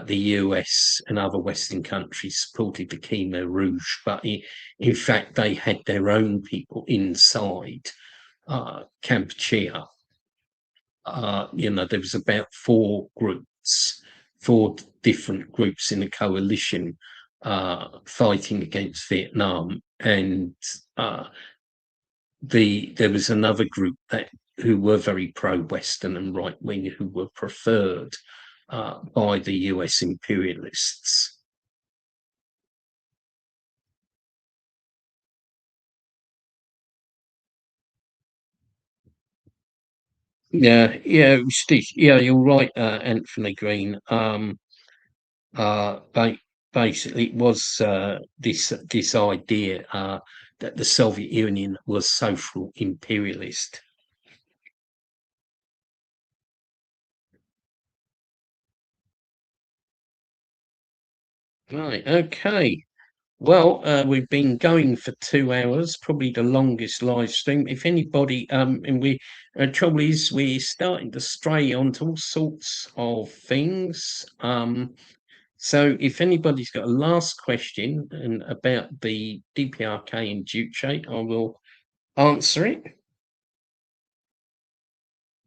the US and other Western countries supported the Khmer Rouge, but in fact, they had their own people inside Kampuchea. There was about four different groups in a coalition fighting against Vietnam, and there was another group who were very pro-Western and right-wing, who were preferred by the US imperialists. Yeah, you're right, Anthony Green. Basically, it was this idea that the Soviet Union was social imperialist. Right, okay. Well, we've been going for 2 hours, probably the longest live stream. If anybody, and trouble is, we're starting to stray onto all sorts of things. So if anybody's got a last question about the DPRK and Juche, I will answer it.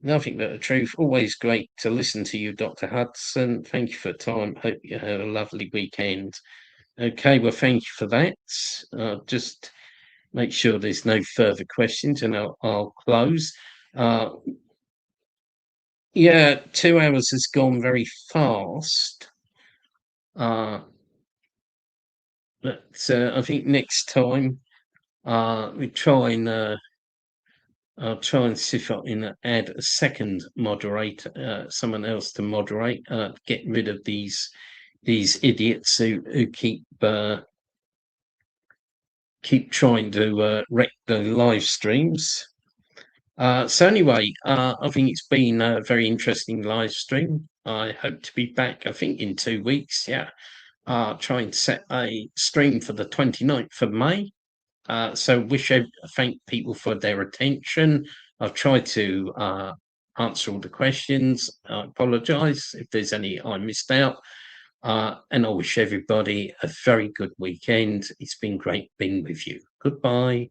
Nothing but the truth. Always great to listen to you, Dr. Hudson. Thank you for the time. Hope you have a lovely weekend. Okay, well, thank you for that. Just make sure there's no further questions, and I'll close. Yeah, 2 hours has gone very fast. But I think next time we try and I'll try and see if I can add a second moderator, someone else to moderate, get rid of these idiots who keep trying to wreck the live streams. So anyway, I think it's been a very interesting live stream. I hope to be back, I think, in 2 weeks. Yeah, trying to set a stream for the 29th of May. So thank people for their attention. I've tried to answer all the questions. I apologise if there's any I missed out. And I wish everybody a very good weekend. It's been great being with you. Goodbye.